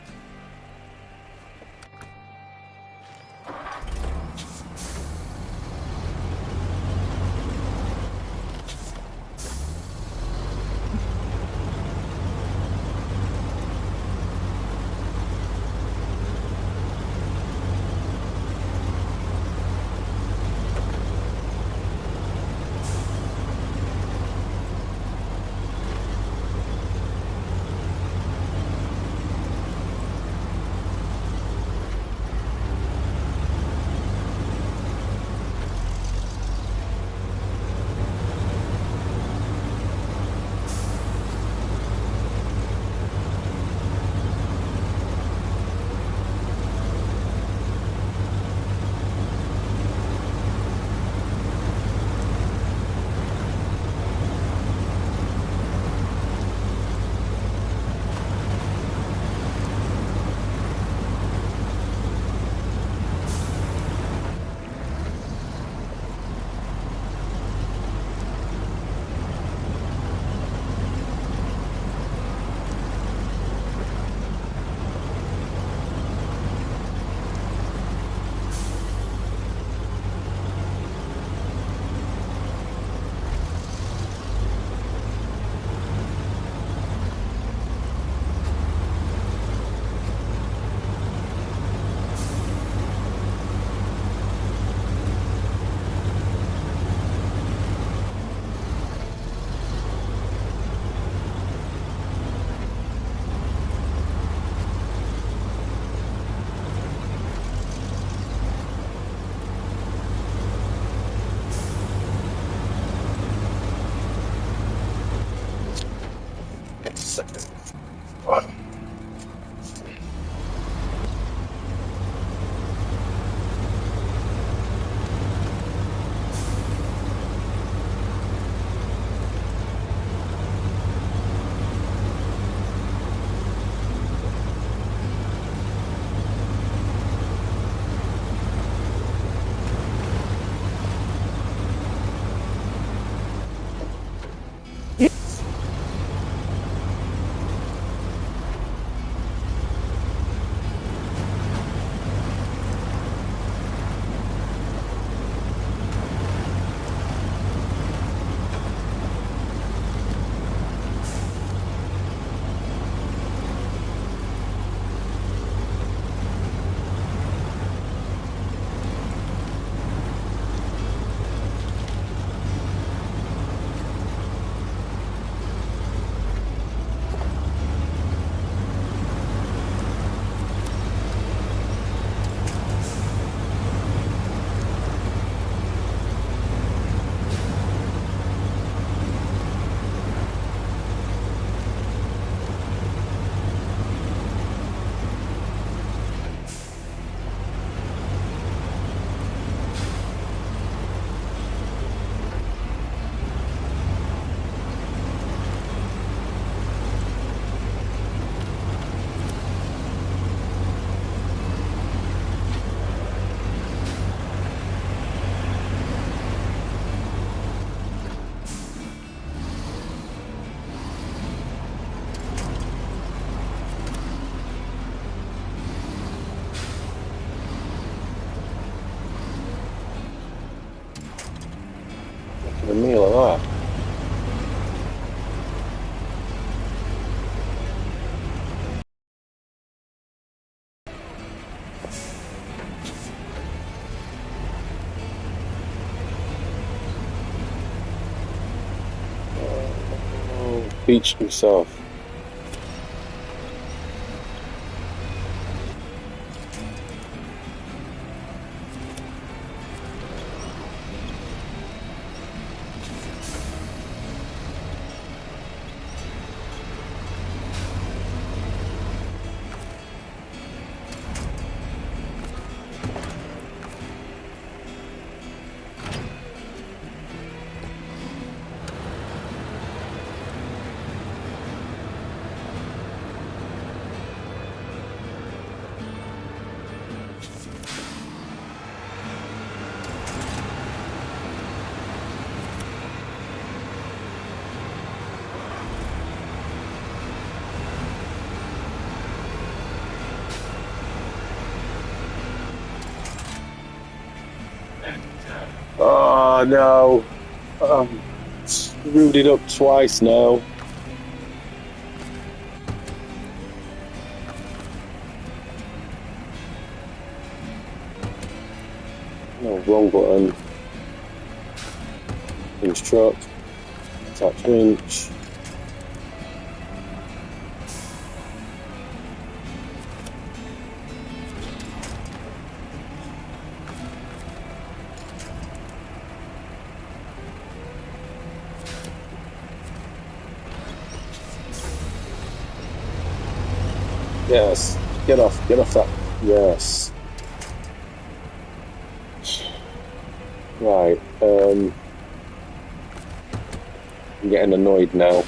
A meal of that. Oh, beached himself. Oh no. Screwed it up twice now. No, wrong button. Winch truck. Attach winch. Yes. Get off that. Yes. Right. I'm getting annoyed now.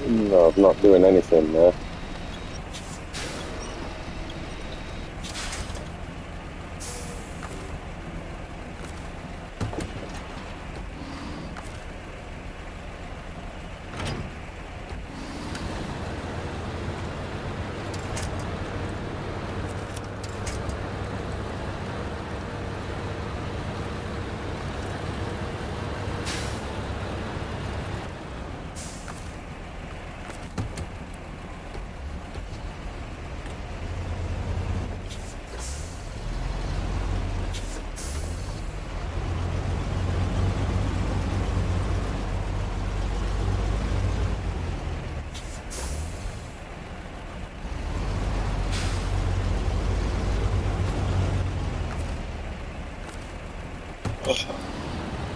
No, I'm not doing anything there.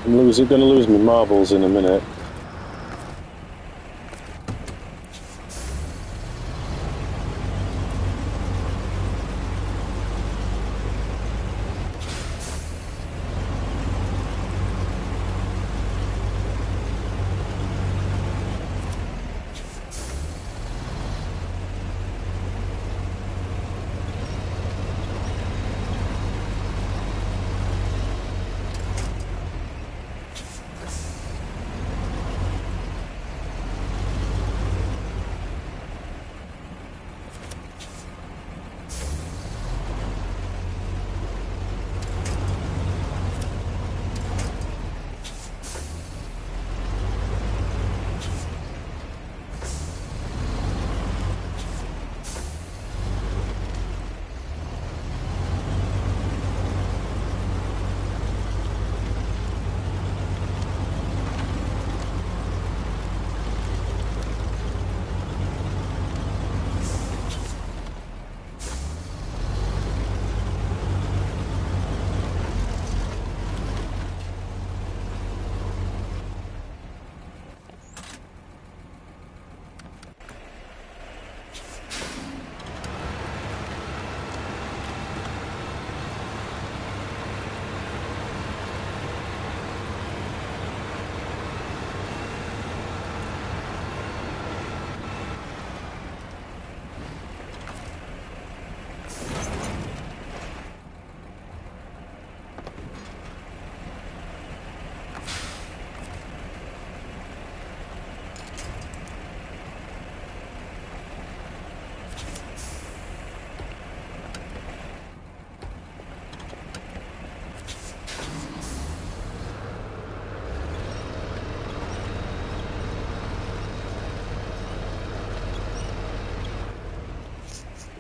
I'm going to lose my marbles in a minute.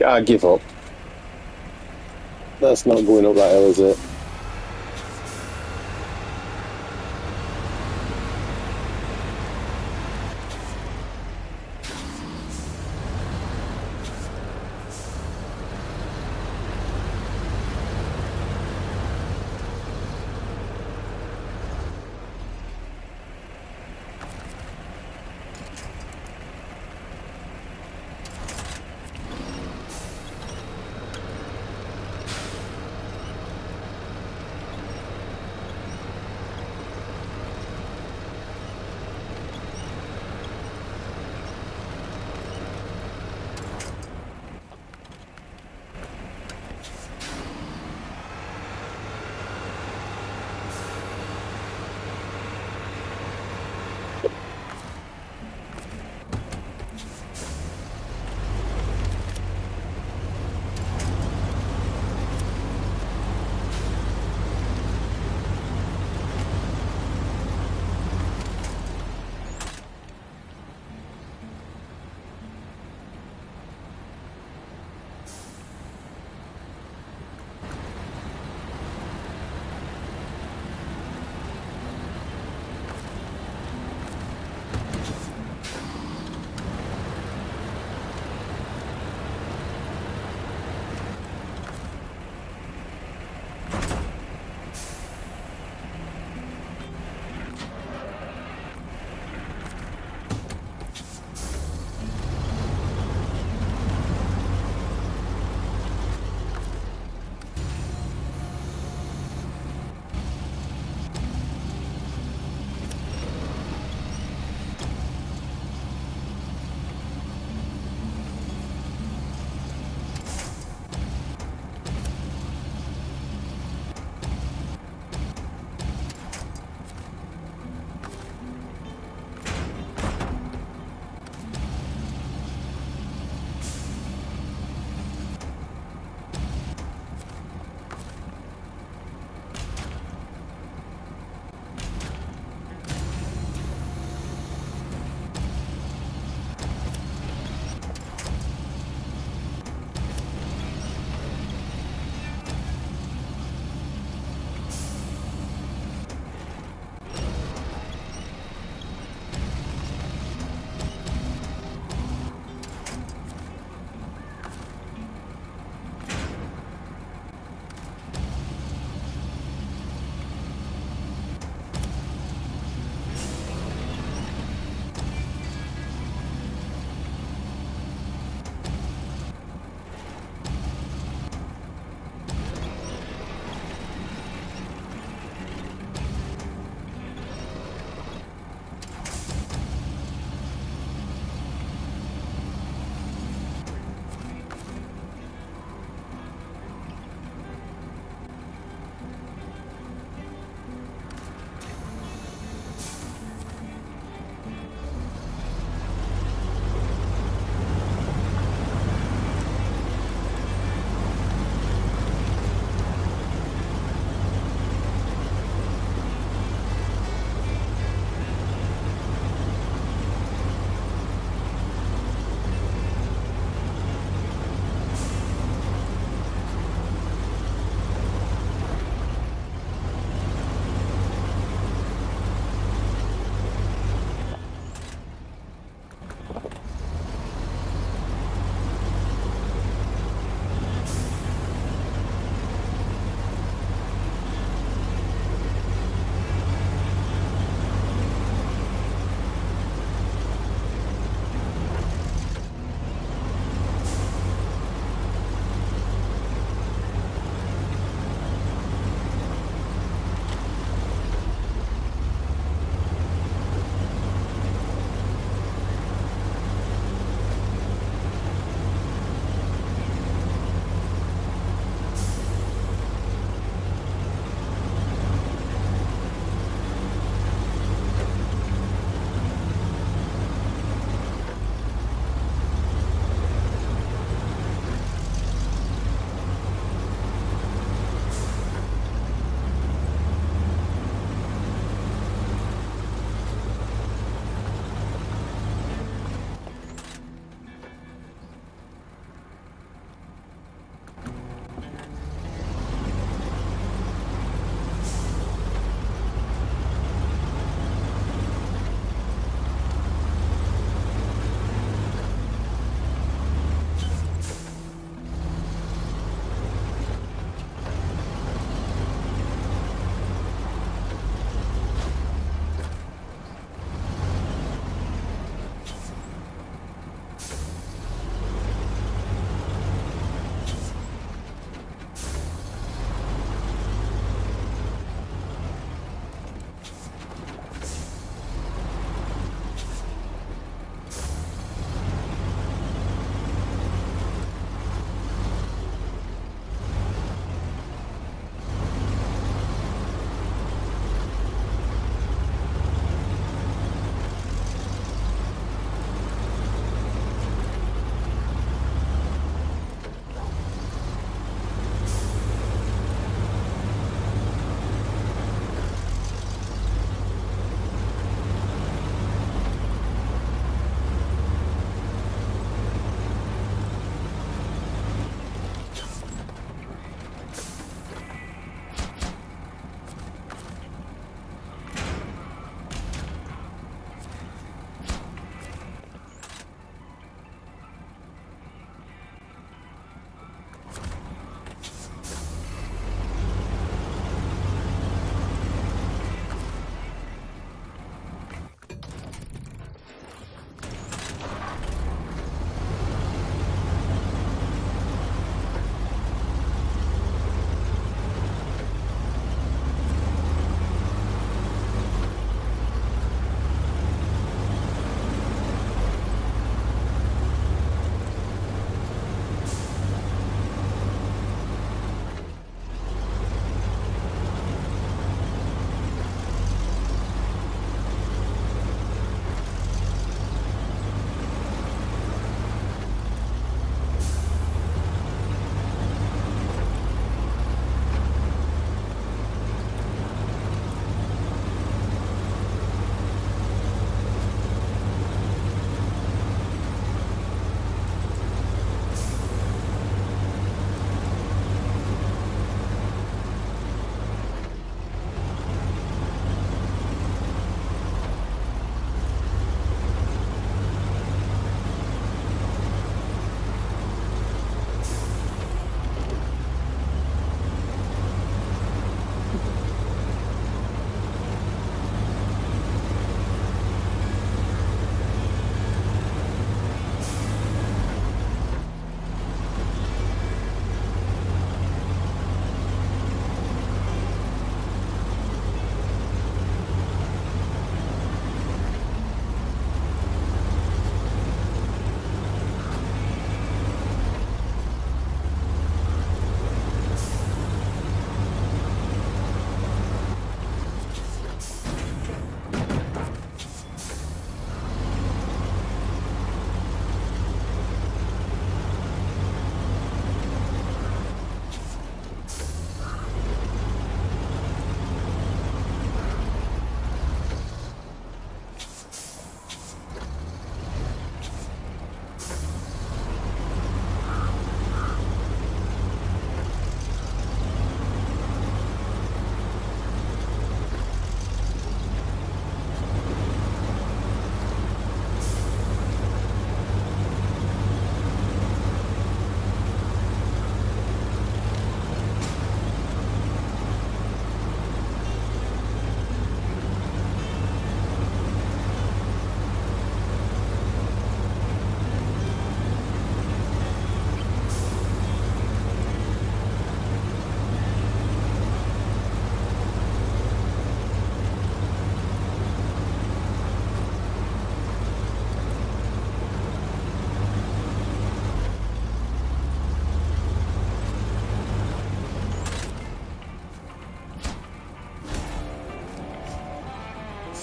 I give up. That's not going up that hill, is it?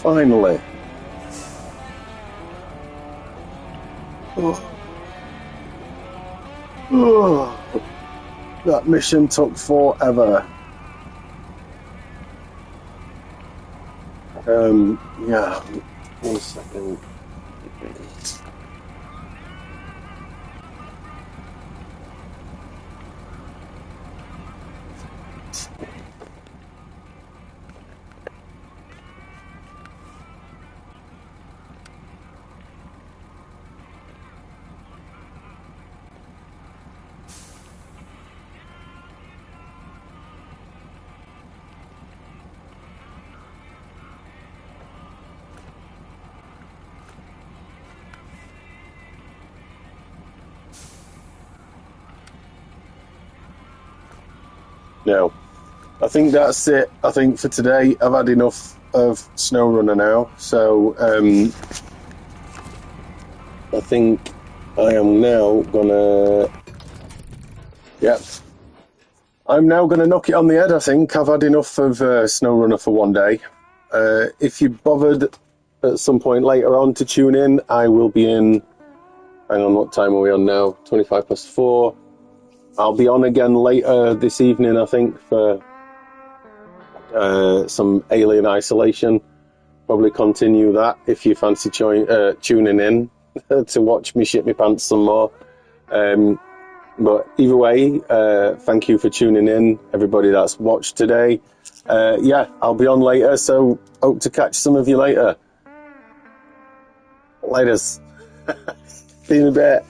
Finally. Oh. Oh. That mission took forever. Yeah. 1 second. No. I think that's it. I think for today I've had enough of Snowrunner now. So I think I am now gonna... Yep. I'm now gonna knock it on the head, I think. I've had enough of Snowrunner for one day. If you bothered at some point later on to tune in, I will be in... Hang on, what time are we on now? 4:25. I'll be on again later this evening, I think, for some Alien Isolation. Probably continue that if you fancy tuning in to watch me shit my pants some more. But either way, thank you for tuning in, everybody that's watched today. Yeah, I'll be on later, so hope to catch some of you later. Laters. See you in a bit.